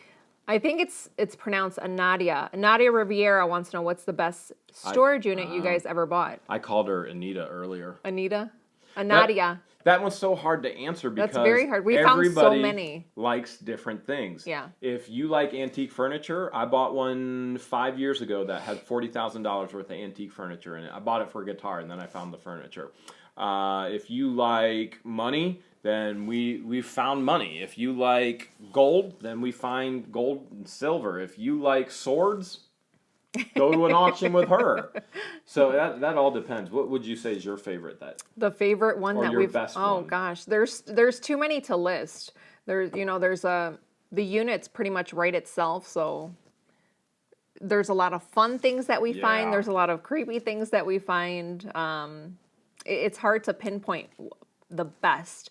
Speaker 1: I think it's pronounced Nadia. Nadia Riviera wants to know, what's the best storage unit you guys ever bought?
Speaker 2: I called her Anita earlier.
Speaker 1: Anita? Nadia.
Speaker 2: That one's so hard to answer because
Speaker 1: that's very hard. We found so many.
Speaker 2: Likes different things.
Speaker 1: Yeah.
Speaker 2: If you like antique furniture, I bought one 5 years ago that had $40,000 worth of antique furniture in it. I bought it for a guitar, and then I found the furniture. If you like money, then we found money. If you like gold, then we find gold and silver. If you like swords, go to an auction with her. So that all depends. What would you say is your favorite?
Speaker 1: The favorite one that we've.
Speaker 2: Best
Speaker 1: oh
Speaker 2: one?
Speaker 1: Gosh, there's too many to list. There's the unit's pretty much right itself. So there's a lot of fun things that we find.
Speaker 2: Yeah.
Speaker 1: There's a lot of creepy things that we find. It's hard to pinpoint the best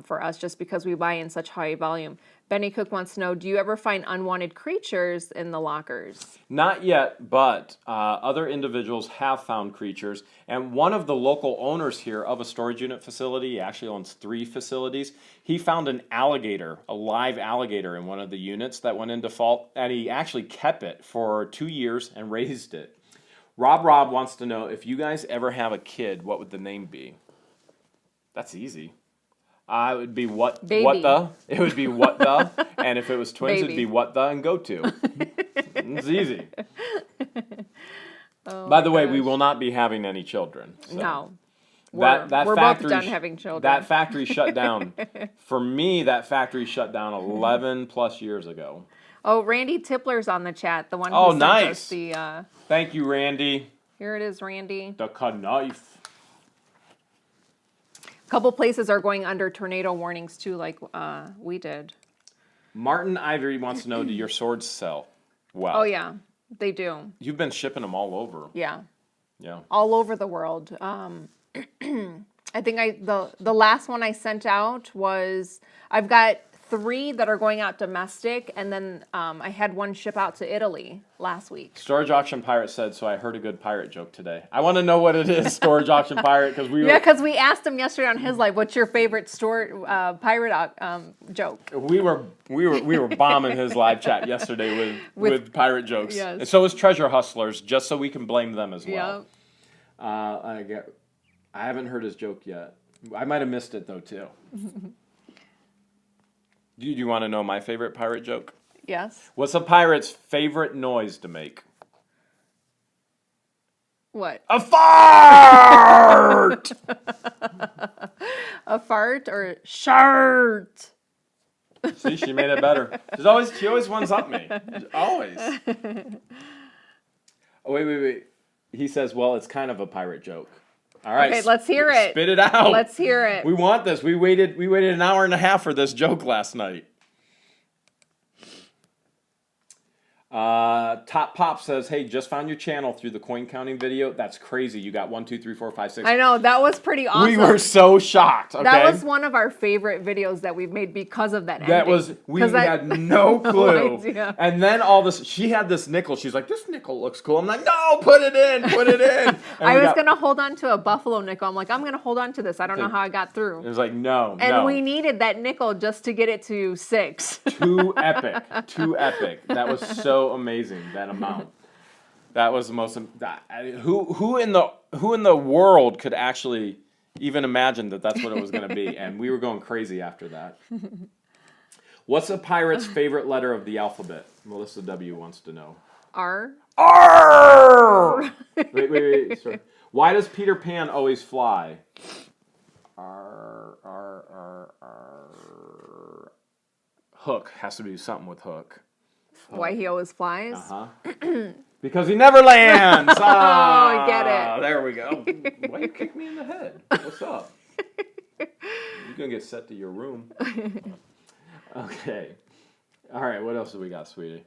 Speaker 1: for us just because we buy in such high volume. Benny Cook wants to know, do you ever find unwanted creatures in the lockers?
Speaker 2: Not yet, but other individuals have found creatures. And one of the local owners here of a storage unit facility, he actually owns 3 facilities, he found an alligator, a live alligator in one of the units that went in default, and he actually kept it for 2 years and raised it. Rob wants to know, if you guys ever have a kid, what would the name be? That's easy. It would be what the. It would be what the. And if it was twins, it'd be what the and go to. It's easy. By the way, we will not be having any children. So.
Speaker 1: No.
Speaker 2: We're
Speaker 1: both done having children.
Speaker 2: That factory shut down. For me, that factory shut down 11 plus years ago.
Speaker 1: Oh, Randy Tipler's on the chat. The one who sent us the...
Speaker 2: Thank you, Randy.
Speaker 1: Here it is, Randy.
Speaker 2: The knife.
Speaker 1: A couple places are going under tornado warnings too, like we did.
Speaker 2: Martin Ivory wants to know, do your swords sell? Wow.
Speaker 1: Oh yeah, they do.
Speaker 2: You've been shipping them all over.
Speaker 1: Yeah.
Speaker 2: Yeah.
Speaker 1: All over the world. I think the last one I sent out was, I've got 3 that are going out domestic, and then I had one ship out to Italy last week.
Speaker 2: Storage Auction Pirate said, so I heard a good pirate joke today. I want to know what it is, Storage Auction Pirate, because
Speaker 1: we asked him yesterday on his live, what's your favorite pirate joke?
Speaker 2: We were bombing his live chat yesterday with pirate jokes.
Speaker 1: Yes.
Speaker 2: And so is Treasure Hustlers, just so we can blame them as well.
Speaker 1: Yeah.
Speaker 2: I haven't heard his joke yet. I might have missed it though too. Do you want to know my favorite pirate joke?
Speaker 1: Yes.
Speaker 2: What's a pirate's favorite noise to make?
Speaker 1: What?
Speaker 2: A fart!
Speaker 1: A fart or shirt?
Speaker 2: See, she made it better. She always ones up me. Always. Oh, wait. He says, well, it's kind of a pirate joke. All right.
Speaker 1: Okay, let's hear it.
Speaker 2: Spit it out.
Speaker 1: Let's hear it.
Speaker 2: We want this. We waited an hour and a half for this joke last night. Top Pop says, hey, just found your channel through the coin counting video. That's crazy. You got 1, 2, 3, 4, 5, 6.
Speaker 1: I know. That was pretty awesome.
Speaker 2: We were so shocked. Okay?
Speaker 1: That was one of our favorite videos that we've made because of that ending.
Speaker 2: We had no clue.
Speaker 1: No idea.
Speaker 2: And then she had this nickel. She's like, this nickel looks cool. I'm like, no, put it in.
Speaker 1: I was going to hold on to a buffalo nickel. I'm like, I'm going to hold on to this. I don't know how I got through.
Speaker 2: It was like, no.
Speaker 1: And we needed that nickel just to get it to 6.
Speaker 2: Too epic. That was so amazing, that amount. That was the most. Who in the world could actually even imagine that that's what it was going to be? And we were going crazy after that. What's a pirate's favorite letter of the alphabet? Melissa W wants to know.
Speaker 1: R.
Speaker 2: R. Wait. Sorry. Why does Peter Pan always fly? R. Hook has to be something with hook.
Speaker 1: Why he always flies?
Speaker 2: Because he never lands.
Speaker 1: I get it.
Speaker 2: There we go. Why you kick me in the head? What's up? You're going to get set to your room. Okay. All right, what else do we got, sweetie?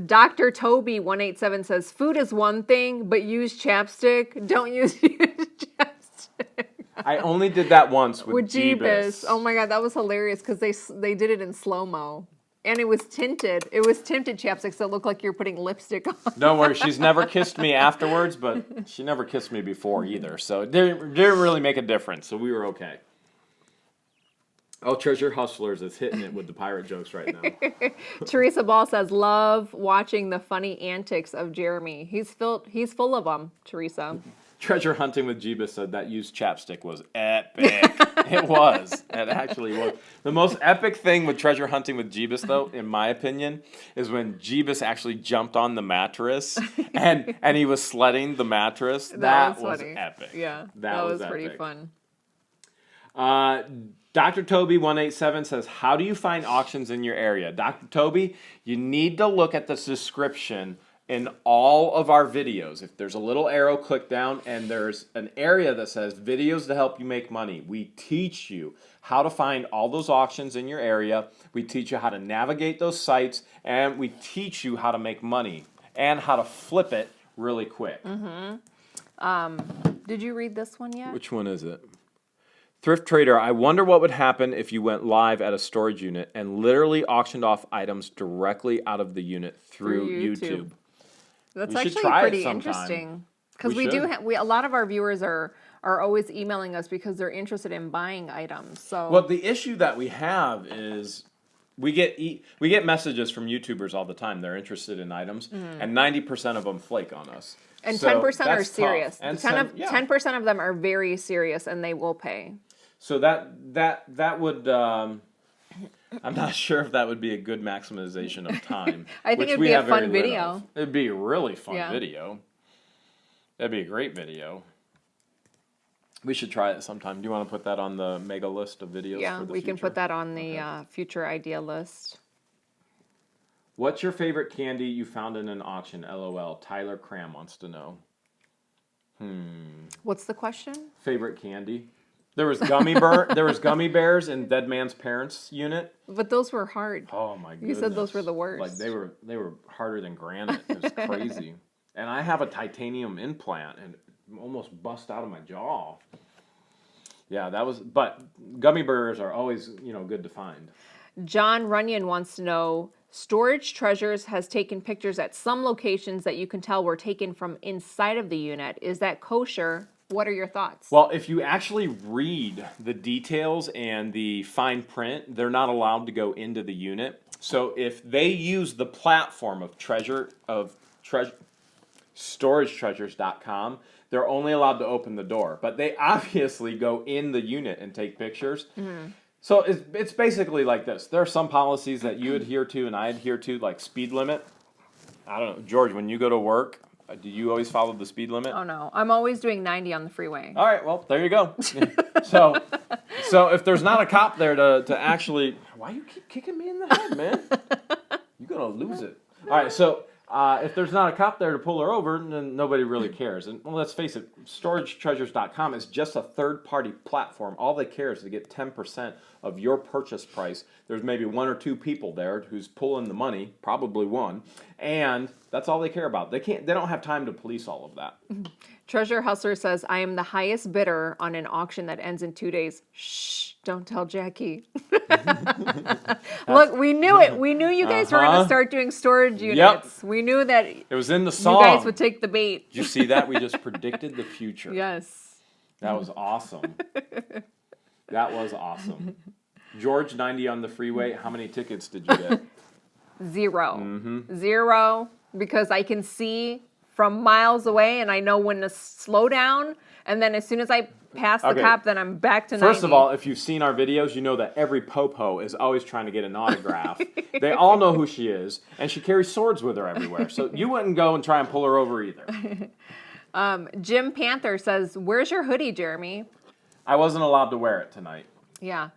Speaker 1: Dr. Toby 187 says, food is one thing, but use chapstick. Don't use chapstick.
Speaker 2: I only did that once with Jeebus.
Speaker 1: Oh my God, that was hilarious because they did it in slow-mo. And it was tinted. It was tinted chapstick, so it looked like you were putting lipstick on.
Speaker 2: Don't worry, she's never kissed me afterwards, but she never kissed me before either. So it didn't really make a difference, so we were okay. Oh, Treasure Hustlers is hitting it with the pirate jokes right now.
Speaker 1: Teresa Ball says, love watching the funny antics of Jeremy. He's full of them, Teresa.
Speaker 2: Treasure Hunting with Jeebus said that used chapstick was epic. It was. It actually was. The most epic thing with Treasure Hunting with Jeebus, though, in my opinion, is when Jeebus actually jumped on the mattress and he was sledding the mattress. That was epic.
Speaker 1: Yeah, that was pretty
Speaker 2: epic.
Speaker 1: fun.
Speaker 2: Dr. Toby 187 says, how do you find auctions in your area? Dr. Toby, you need to look at the description in all of our videos, if there's a little arrow, click down, and there's an area that says videos to help you make money. We teach you how to find all those auctions in your area. We teach you how to navigate those sites, and we teach you how to make money and how to flip it really quick.
Speaker 1: Did you read this one yet?
Speaker 2: Which one is it? Thrift Trader, I wonder what would happen if you went live at a storage unit and literally auctioned off items directly out of the unit through YouTube.
Speaker 1: That's
Speaker 2: We should
Speaker 1: actually
Speaker 2: try it
Speaker 1: pretty
Speaker 2: sometime.
Speaker 1: interesting. Because
Speaker 2: We
Speaker 1: we do
Speaker 2: should.
Speaker 1: a lot of our viewers are always emailing us because they're interested in buying items. So
Speaker 2: Well, the issue that we have is we get messages from YouTubers all the time. They're interested in items, and 90% of them flake on us.
Speaker 1: and
Speaker 2: So
Speaker 1: 10% are
Speaker 2: that's tough.
Speaker 1: serious.
Speaker 2: And
Speaker 1: 10% of them are very serious and they will pay.
Speaker 2: So that would I'm not sure if that would be a good maximization of time.
Speaker 1: I think
Speaker 2: which
Speaker 1: it'd
Speaker 2: we
Speaker 1: be a
Speaker 2: have very
Speaker 1: fun
Speaker 2: little
Speaker 1: video.
Speaker 2: of. It'd be a really fun
Speaker 1: Yeah.
Speaker 2: video. That'd be a great video. We should try it sometime. Do you want to put that on the mega list of videos?
Speaker 1: Yeah,
Speaker 2: for the
Speaker 1: we can
Speaker 2: future?
Speaker 1: put that on the future idea list.
Speaker 2: What's your favorite candy you found in an auction? LOL. Tyler Cram wants to know.
Speaker 1: What's the question?
Speaker 2: Favorite candy? There was gummy bears in Dead Man's Parents unit.
Speaker 1: But those were hard.
Speaker 2: Oh my goodness!
Speaker 1: You said those were the worst.
Speaker 2: Like they were harder than granite. It was crazy. And I have a titanium implant and it almost bust out of my jaw. Yeah, but gummy bears are always, good to find.
Speaker 1: John Runyon wants to know, Storage Treasures has taken pictures at some locations that you can tell were taken from inside of the unit. Is that kosher? What are your thoughts?
Speaker 2: Well, if you actually read the details and the fine print, they're not allowed to go into the unit. So if they use the platform of storagetreasures.com, they're only allowed to open the door. But they obviously go in the unit and take pictures. So it's basically like this. There are some policies that you adhere to and I adhere to, like speed limit. I don't know, George, when you go to work, do you always follow the speed limit?
Speaker 1: Oh no, I'm always doing 90 on the freeway.
Speaker 2: All right, well, there you go. So if there's not a cop there to actually, why you keep kicking me in the head, man? You're gonna lose it. All right, so if there's not a cop there to pull her over, then nobody really cares. And let's face it, storagetreasures.com is just a third-party platform. All they care is to get 10% of your purchase price. There's maybe one or two people there who's pulling the money, probably one, and that's all they care about. They don't have time to police all of that.
Speaker 1: Treasure Hustler says, I am the highest bidder on an auction that ends in 2 days. Shh, don't tell Jackie. Look, we knew it. We knew you guys were going to start doing storage units.
Speaker 2: Yep.
Speaker 1: We knew that
Speaker 2: It was in the song.
Speaker 1: you guys would take the bait.
Speaker 2: Did you see that? We just predicted the future.
Speaker 1: Yes.
Speaker 2: That was awesome. That was awesome. George, 90 on the freeway. How many tickets did you get?
Speaker 1: 0. 0, because I can see from miles away and I know when to slow down. And then as soon as I pass the cop, then I'm back to 90.
Speaker 2: First of all, if you've seen our videos, you know that every popo is always trying to get an autograph. They all know who she is, and she carries swords with her everywhere. So you wouldn't go and try and pull her over either.
Speaker 1: Jim Panther says, where's your hoodie, Jeremy?
Speaker 2: I wasn't allowed to wear it tonight.
Speaker 1: Yeah.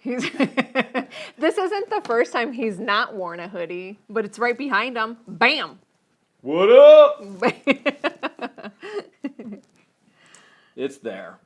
Speaker 1: This isn't the first time he's not worn a hoodie, but it's right behind him. Bam!
Speaker 2: What up? It's there.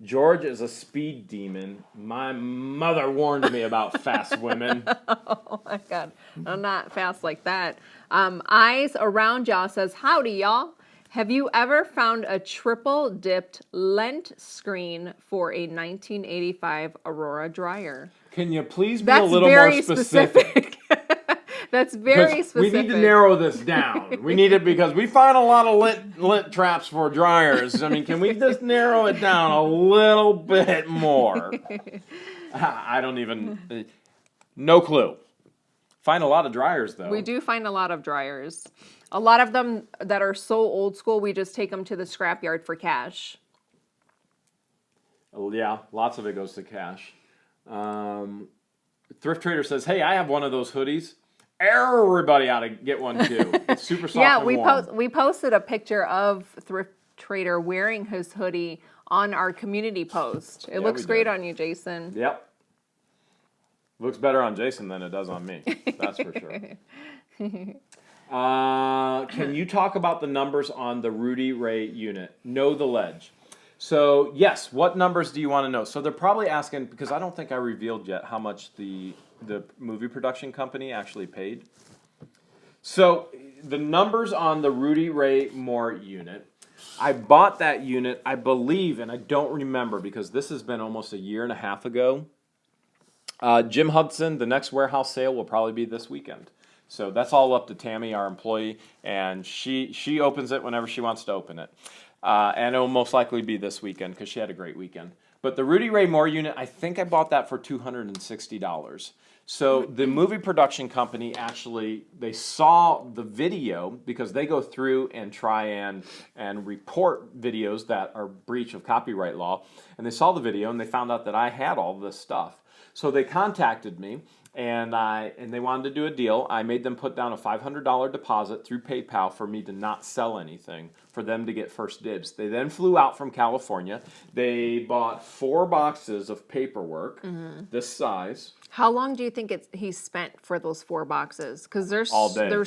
Speaker 2: George is a speed demon. My mother warned me about fast women.
Speaker 1: Oh my God. I'm not fast like that. Eyes Around Y'all says, howdy y'all. Have you ever found a triple dipped lent screen for a 1985 Aurora dryer?
Speaker 2: Can you please be a little more specific?
Speaker 1: That's very specific.
Speaker 2: We need to narrow this down. We need it because we find a lot of lint traps for dryers. I mean, can we just narrow it down a little bit more? I don't even... No clue. Find a lot of dryers, though.
Speaker 1: We do find a lot of dryers. A lot of them that are so old school, we just take them to the scrapyard for cash.
Speaker 2: Yeah, lots of it goes to cash. Thrift Trader says, hey, I have one of those hoodies. Everybody ought to get one, too. It's super soft and warm.
Speaker 1: We posted a picture of Thrift Trader wearing his hoodie on our community post. It looks great on you, Jason.
Speaker 2: Yep. Looks better on Jason than it does on me. That's for sure. Can you talk about the numbers on the Rudy Ray unit? Know the ledge. So, yes, what numbers do you want to know? So they're probably asking, because I don't think I revealed yet how much the movie production company actually paid. So the numbers on the Rudy Ray Moore unit, I bought that unit, I believe, and I don't remember because this has been almost a year and a half ago. Jim Hudson, the next warehouse sale will probably be this weekend. So that's all up to Tammy, our employee, and she opens it whenever she wants to open it. And it will most likely be this weekend because she had a great weekend. But the Rudy Ray Moore unit, I think I bought that for $260. So the movie production company actually, they saw the video because they go through and try and report videos that are breach of copyright law. And they saw the video and they found out that I had all this stuff. So they contacted me and they wanted to do a deal. I made them put down a $500 deposit through PayPal for me to not sell anything, for them to get first dibs. They then flew out from California. They bought 4 boxes of paperwork, this size.
Speaker 1: How long do you think he spent for those 4 boxes? Because there's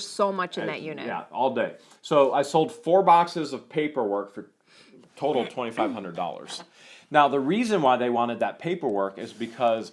Speaker 1: so much in that unit.
Speaker 2: Yeah, all day. So I sold 4 boxes of paperwork for total $2,500. Now the reason why they wanted that paperwork is because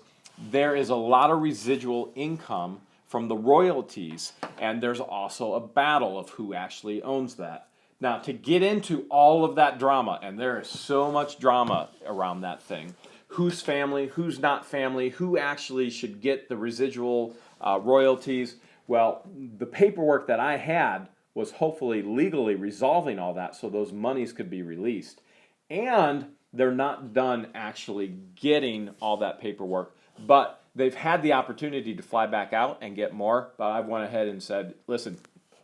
Speaker 2: there is a lot of residual income from the royalties, and there's also a battle of who actually owns that. Now, to get into all of that drama, and there is so much drama around that thing, who's family, who's not family, who actually should get the residual royalties, well, the paperwork that I had was hopefully legally resolving all that so those monies could be released. And they're not done actually getting all that paperwork, but they've had the opportunity to fly back out and get more, but I've went ahead and said, listen,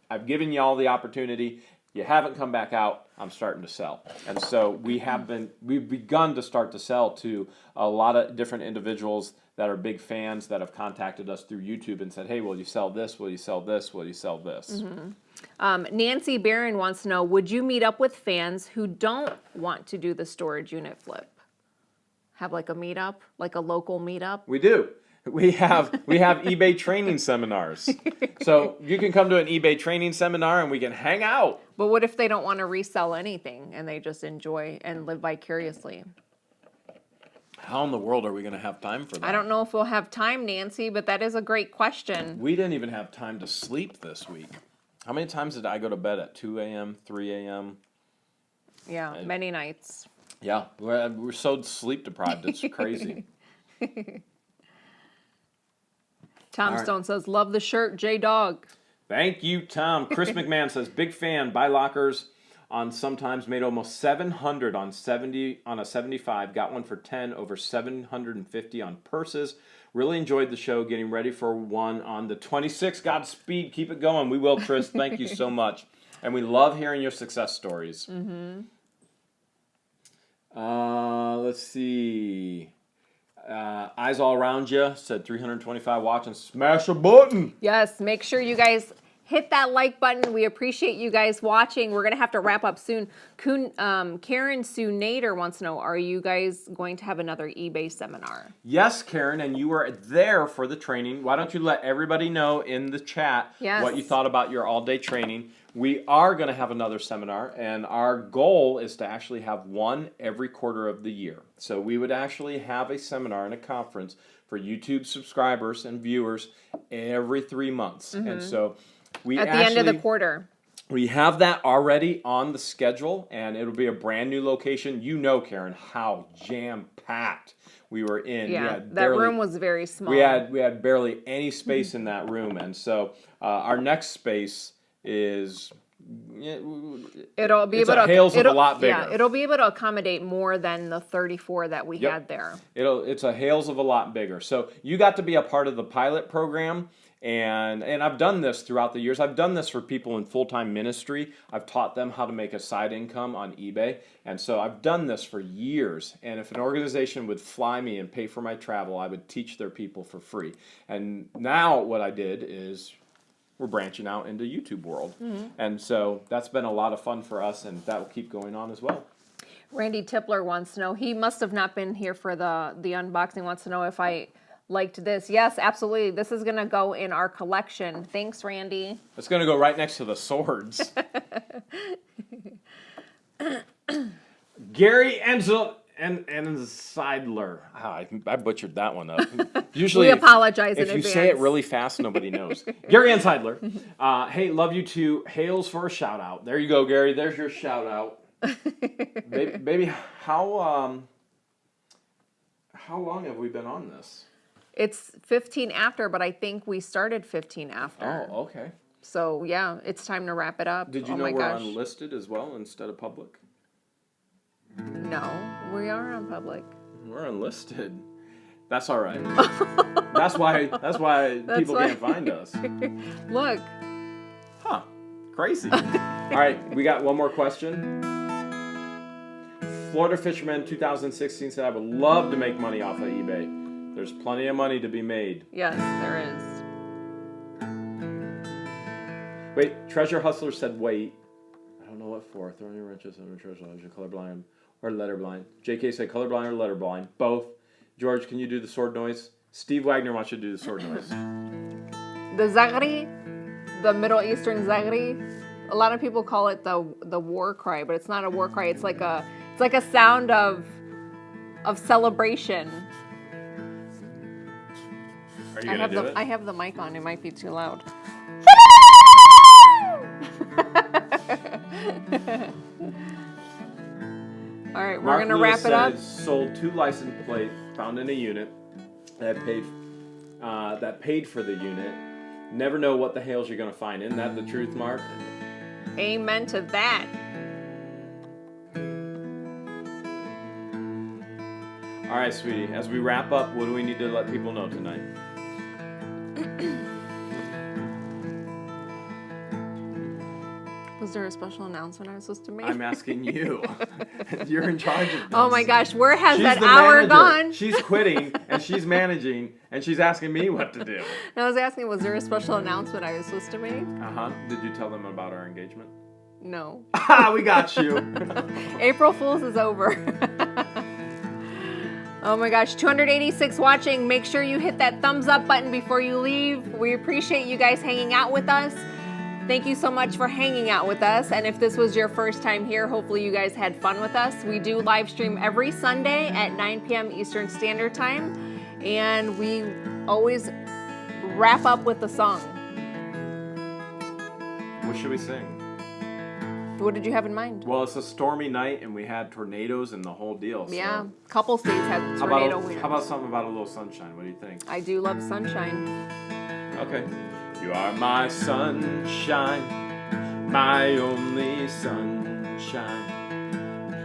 Speaker 2: I've given you all the opportunity. You haven't come back out. I'm starting to sell. And so we've begun to start to sell to a lot of different individuals that are big fans that have contacted us through YouTube and said, hey, will you sell this? Will you sell this? Will you sell this?
Speaker 1: Nancy Barron wants to know, would you meet up with fans who don't want to do the storage unit flip? Have like a meetup, like a local meetup?
Speaker 2: We do. We have eBay training seminars. So you can come to an eBay training seminar and we can hang out.
Speaker 1: But what if they don't want to resell anything and they just enjoy and live vicariously?
Speaker 2: How in the world are we going to have time for that?
Speaker 1: I don't know if we'll have time, Nancy, but that is a great question.
Speaker 2: We didn't even have time to sleep this week. How many times did I go to bed at 2 a.m., 3 a.m.?
Speaker 1: Yeah, many nights.
Speaker 2: Yeah, we're so sleep deprived, it's crazy.
Speaker 1: Tom Stone says, love the shirt, J-Dog.
Speaker 2: Thank you, Tom. Chris McMahon says, big fan, buy lockers on sometimes, made almost 700 on a 75, got one for 10, over 750 on purses. Really enjoyed the show, getting ready for one on the 26th. Godspeed, keep it going. We will, Chris. Thank you so much. And we love hearing your success stories. Let's see. Eyes All Around You said 325 watching. Smash a button.
Speaker 1: Yes, make sure you guys hit that like button. We appreciate you guys watching. We're going to have to wrap up soon. Karen Sue Nader wants to know, are you guys going to have another eBay seminar?
Speaker 2: Yes, Karen, and you were there for the training. Why don't you let everybody know in the chat what you thought about your all-day training? We are going to have another seminar, and our goal is to actually have one every quarter of the year. So we would actually have a seminar and a conference for YouTube subscribers and viewers every 3 months. And so at the end of the quarter. We have that already on the schedule, and it'll be a brand new location. You know, Karen, how jam-packed we were in.
Speaker 1: Yeah, that room was very small.
Speaker 2: We had barely any space in that room, and so our next space is...
Speaker 1: It'll be able to
Speaker 2: Hales of a lot bigger.
Speaker 1: Yeah, it'll be able to accommodate more than the 34 that we had there.
Speaker 2: It's a Hales of a lot bigger. So you got to be a part of the pilot program. And I've done this throughout the years. I've done this for people in full-time ministry. I've taught them how to make a side income on eBay. And so I've done this for years. And if an organization would fly me and pay for my travel, I would teach their people for free. And now what I did is we're branching out into YouTube world. And so that's been a lot of fun for us, and that will keep going on as well.
Speaker 1: Randy Tipler wants to know, he must have not been here for the unboxing, wants to know if I liked this. Yes, absolutely. This is going to go in our collection. Thanks, Randy.
Speaker 2: It's going to go right next to the swords. Gary Enzel and Seidler. I butchered that one up. Usually,
Speaker 1: we apologize in
Speaker 2: advance. If you
Speaker 1: advance.
Speaker 2: say it really fast, nobody knows. Gary and Seidler. Hey, love you to Hales for a shout out. There you go, Gary. There's your shout out. Baby, how long have we been on this?
Speaker 1: It's 15 after, but I think we started 15 after.
Speaker 2: Oh, okay.
Speaker 1: So, yeah, it's time to wrap it up.
Speaker 2: Did you know we're unlisted as well instead of public?
Speaker 1: No, we are on public.
Speaker 2: We're unlisted. That's all right. That's why people can't find us.
Speaker 1: Look.
Speaker 2: Huh. Crazy. All right, we got one more question. Florida Fisherman 2016 said, I would love to make money off of eBay. There's plenty of money to be made.
Speaker 1: Yes, there is.
Speaker 2: Wait, Treasure Hustler said wait. I don't know what for. Throwing your wrenches on your treasure hustler, colorblind or letterblind. JK said colorblind or letterblind. Both. George, can you do the sword noise? Steve Wagner wants you to do the sword noise.
Speaker 1: The zagri, the Middle Eastern zagri, a lot of people call it the war cry, but it's not a war cry. It's like a sound of celebration.
Speaker 2: Are you gonna do it?
Speaker 1: I have the mic on. It might be too loud. All right, we're gonna wrap it up.
Speaker 2: Sold 2 license plates found in a unit that paid for the unit. Never know what the Hales you're gonna find. Isn't that the truth, Mark?
Speaker 1: Amen to that.
Speaker 2: All right, sweetie. As we wrap up, what do we need to let people know tonight?
Speaker 1: Was there a special announcement I was supposed to make?
Speaker 2: I'm asking you. You're in charge of this.
Speaker 1: Oh my gosh, where has
Speaker 2: She's
Speaker 1: that
Speaker 2: the
Speaker 1: hour
Speaker 2: manager.
Speaker 1: gone?
Speaker 2: She's quitting and she's managing and she's asking me what to do.
Speaker 1: And I was asking, was there a special announcement I was supposed to make?
Speaker 2: Uh-huh. Did you tell them about our engagement?
Speaker 1: No.
Speaker 2: We got you.
Speaker 1: April Fool's is over. Oh my gosh, 286 watching. Make sure you hit that thumbs up button before you leave. We appreciate you guys hanging out with us. Thank you so much for hanging out with us. And if this was your first time here, hopefully you guys had fun with us. We do live stream every Sunday at 9 p.m. Eastern Standard Time. And we always wrap up with a song.
Speaker 2: What should we sing?
Speaker 1: What did you have in mind?
Speaker 2: Well, it's a stormy night and we had tornadoes and the whole deal. So.
Speaker 1: Yeah, a couple states had tornado winners.
Speaker 2: How about something about a little sunshine? What do you think?
Speaker 1: I do love sunshine.
Speaker 2: Okay. You are my sunshine, my only sunshine.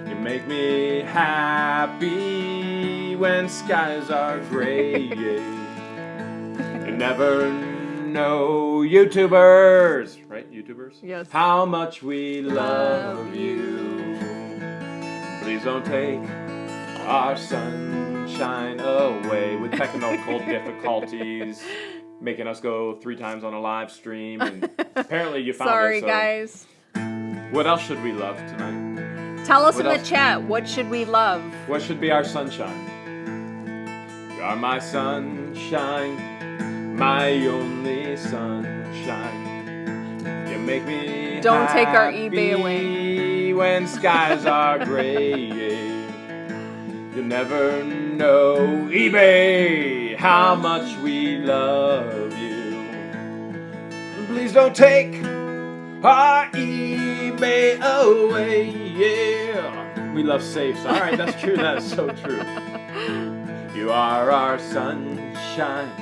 Speaker 2: You make me happy when skies are gray. You never know, YouTubers, right? YouTubers?
Speaker 1: Yes.
Speaker 2: How much we love you. Please don't take our sunshine away with technical difficulties. Making us go 3 times on a live stream, and apparently you found
Speaker 1: Sorry,
Speaker 2: it. So.
Speaker 1: guys.
Speaker 2: What else should we love tonight?
Speaker 1: Tell us in the chat, what should we love?
Speaker 2: What should be our sunshine? You are my sunshine, my only sunshine. You make me
Speaker 1: Don't take our eBay away.
Speaker 2: When skies are gray. You'll never know, eBay, how much we love you. Please don't take our eBay away, yeah. We love safes. All right, that's true. That's so true. You are our sunshine,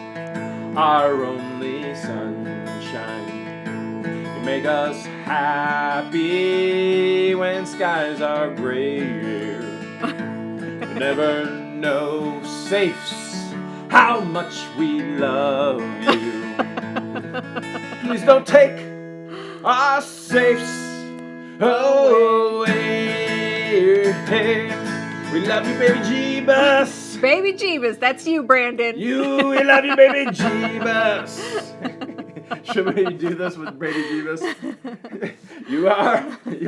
Speaker 2: our only sunshine. You make us happy when skies are gray. You never know, safes, how much we love you. Please don't take our safes away. We love you, baby Jeebus.
Speaker 1: Baby Jeebus, that's you, Brandon.
Speaker 2: We love you, baby Jeebus. Should we do this with baby Jeebus? You are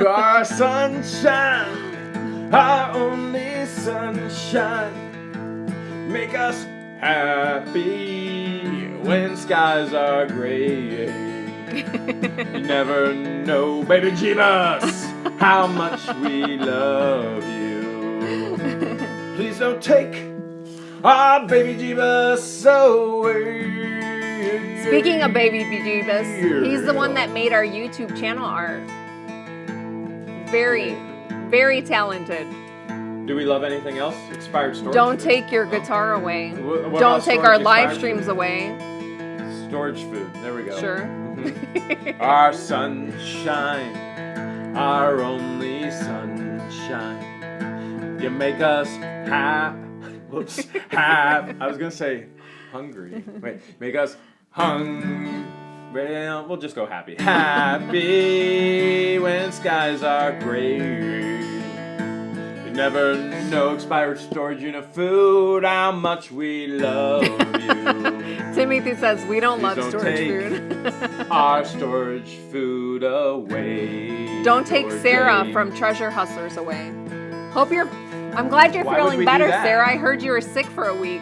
Speaker 2: our sunshine, our only sunshine. Make us happy when skies are gray. You never know, baby Jeebus, how much we love you. Please don't take our baby Jeebus away.
Speaker 1: Speaking of baby Jeebus, he's the one that made our YouTube channel art. Very, very talented.
Speaker 2: Do we love anything else? Expired storage
Speaker 1: Don't
Speaker 2: food?
Speaker 1: take your guitar away.
Speaker 2: What
Speaker 1: Don't
Speaker 2: about
Speaker 1: take
Speaker 2: storage
Speaker 1: our
Speaker 2: expired
Speaker 1: live
Speaker 2: food?
Speaker 1: streams away.
Speaker 2: Storage food. There we go.
Speaker 1: Sure.
Speaker 2: Our sunshine, our only sunshine. You make us I was gonna say hungry. Wait, make us well, we'll just go happy. Happy when skies are gray. You never know, expired storage unit food, how much we love you.
Speaker 1: Timothy says we don't love
Speaker 2: Please don't
Speaker 1: storage
Speaker 2: take
Speaker 1: food.
Speaker 2: our storage food away.
Speaker 1: Don't take
Speaker 2: Or
Speaker 1: Sarah
Speaker 2: day.
Speaker 1: from Treasure Hustlers away. I'm glad you're
Speaker 2: Why would we
Speaker 1: feeling
Speaker 2: do
Speaker 1: better,
Speaker 2: that?
Speaker 1: Sarah. I heard you were sick for a week.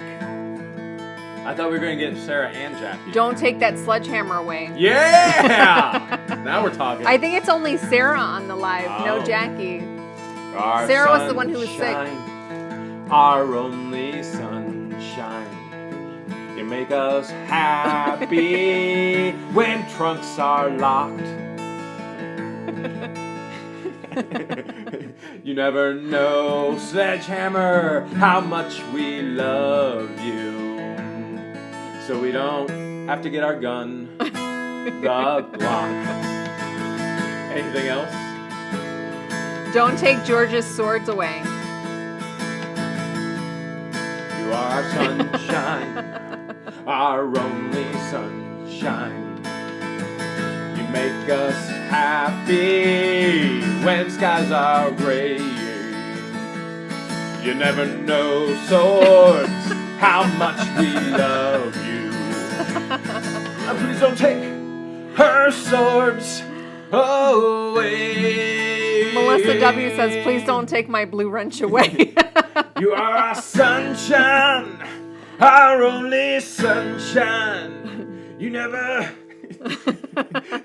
Speaker 2: I thought we were going to get Sarah and Jackie.
Speaker 1: Don't take that sledgehammer away.
Speaker 2: Yeah! Now we're talking.
Speaker 1: I think it's only Sarah on the live, no
Speaker 2: Oh.
Speaker 1: Jackie.
Speaker 2: Our
Speaker 1: Sarah was the one who was sick.
Speaker 2: sunshine, our only sunshine. You make us happy when trunks are locked. You never know, sledgehammer, how much we love you. So we don't have to get our gun, the Glock. Anything else?
Speaker 1: Don't take George's swords away.
Speaker 2: You are our sunshine, our only sunshine. You make us happy when skies are gray. You never know, swords, how much we love you. Please don't take her swords away.
Speaker 1: Melissa W says, please don't take my blue wrench away.
Speaker 2: You are our sunshine, our only sunshine. You never...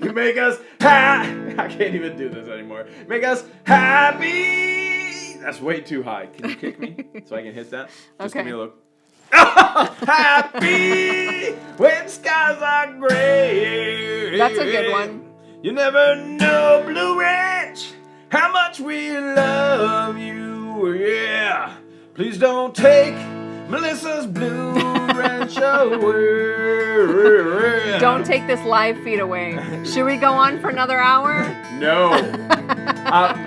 Speaker 2: you make us I can't even do this anymore. Make us happy. That's way too high. Can you kick me so I can hit that? Just
Speaker 1: Okay.
Speaker 2: give me a look. Happy when skies are gray.
Speaker 1: That's a good one.
Speaker 2: You never know, Blue Ridge, how much we love you. Yeah. Please don't take Melissa's blue wrench away.
Speaker 1: Don't take this live feed away. Should we go on for another hour?
Speaker 2: No.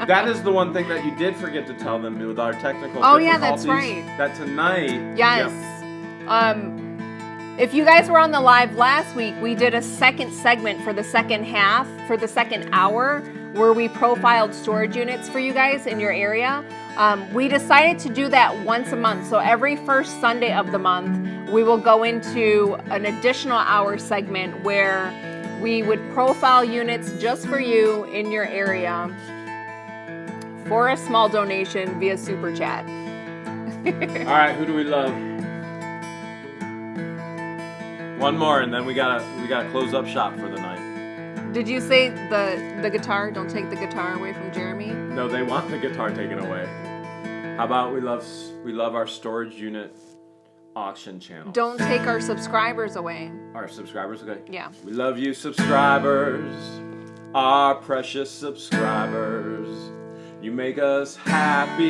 Speaker 2: That is the one thing that you did forget to tell them with our technical
Speaker 1: Oh, yeah, that's
Speaker 2: difficulties,
Speaker 1: right.
Speaker 2: That tonight.
Speaker 1: Yes. If you guys were on the live last week, we did a second segment for the second half, for the second hour, where we profiled storage units for you guys in your area. We decided to do that once a month. So every first Sunday of the month, we will go into an additional hour segment where we would profile units just for you in your area for a small donation via Super Chat.
Speaker 2: All right, who do we love? One more, and then we gotta close up shop for the night.
Speaker 1: Did you say the guitar? Don't take the guitar away from Jeremy.
Speaker 2: No, they want the guitar taken away. How about we love our storage unit auction channel?
Speaker 1: Don't take our subscribers away.
Speaker 2: Our subscribers, okay?
Speaker 1: Yeah.
Speaker 2: We love you, subscribers, our precious subscribers. You make us happy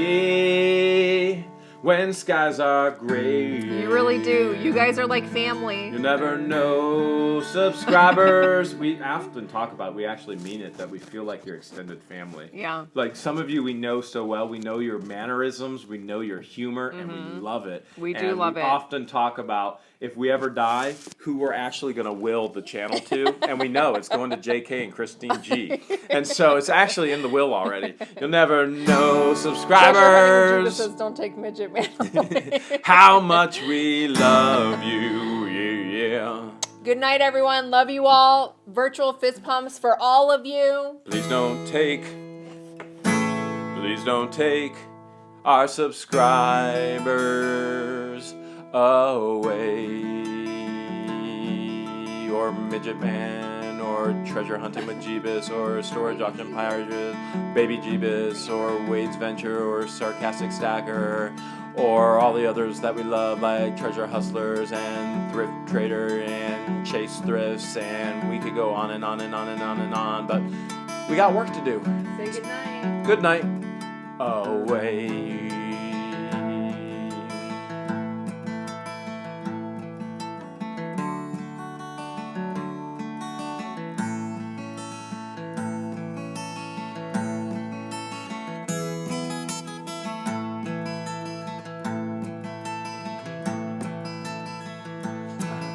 Speaker 2: when skies are gray.
Speaker 1: You really do. You guys are like family.
Speaker 2: You never know, subscribers. We often talk about, we actually mean it, that we feel like your extended family.
Speaker 1: Yeah.
Speaker 2: Like some of you we know so well. We know your mannerisms, we know your humor, and we love it.
Speaker 1: We do love it.
Speaker 2: We often talk about if we ever die, who we're actually going to will the channel to, and we know it's going to JK and Christine G. And so it's actually in the will already. You'll never know, subscribers.
Speaker 1: Says, don't take midget man away.
Speaker 2: How much we love you, yeah.
Speaker 1: Good night, everyone. Love you all. Virtual fist pumps for all of you.
Speaker 2: Please don't take our subscribers away. Or Midget Man, or Treasure Hunting with Jeebus, or Storage Auction Pirates, Baby Jeebus, or Wade's Venture, or Sarcastic Stacker, or all the others that we love, like Treasure Hustlers and Thrift Trader and Chase Thrifts, and we could go on and on and on and on and on, but we got work to do.
Speaker 1: Say goodnight.
Speaker 2: Good night. Away.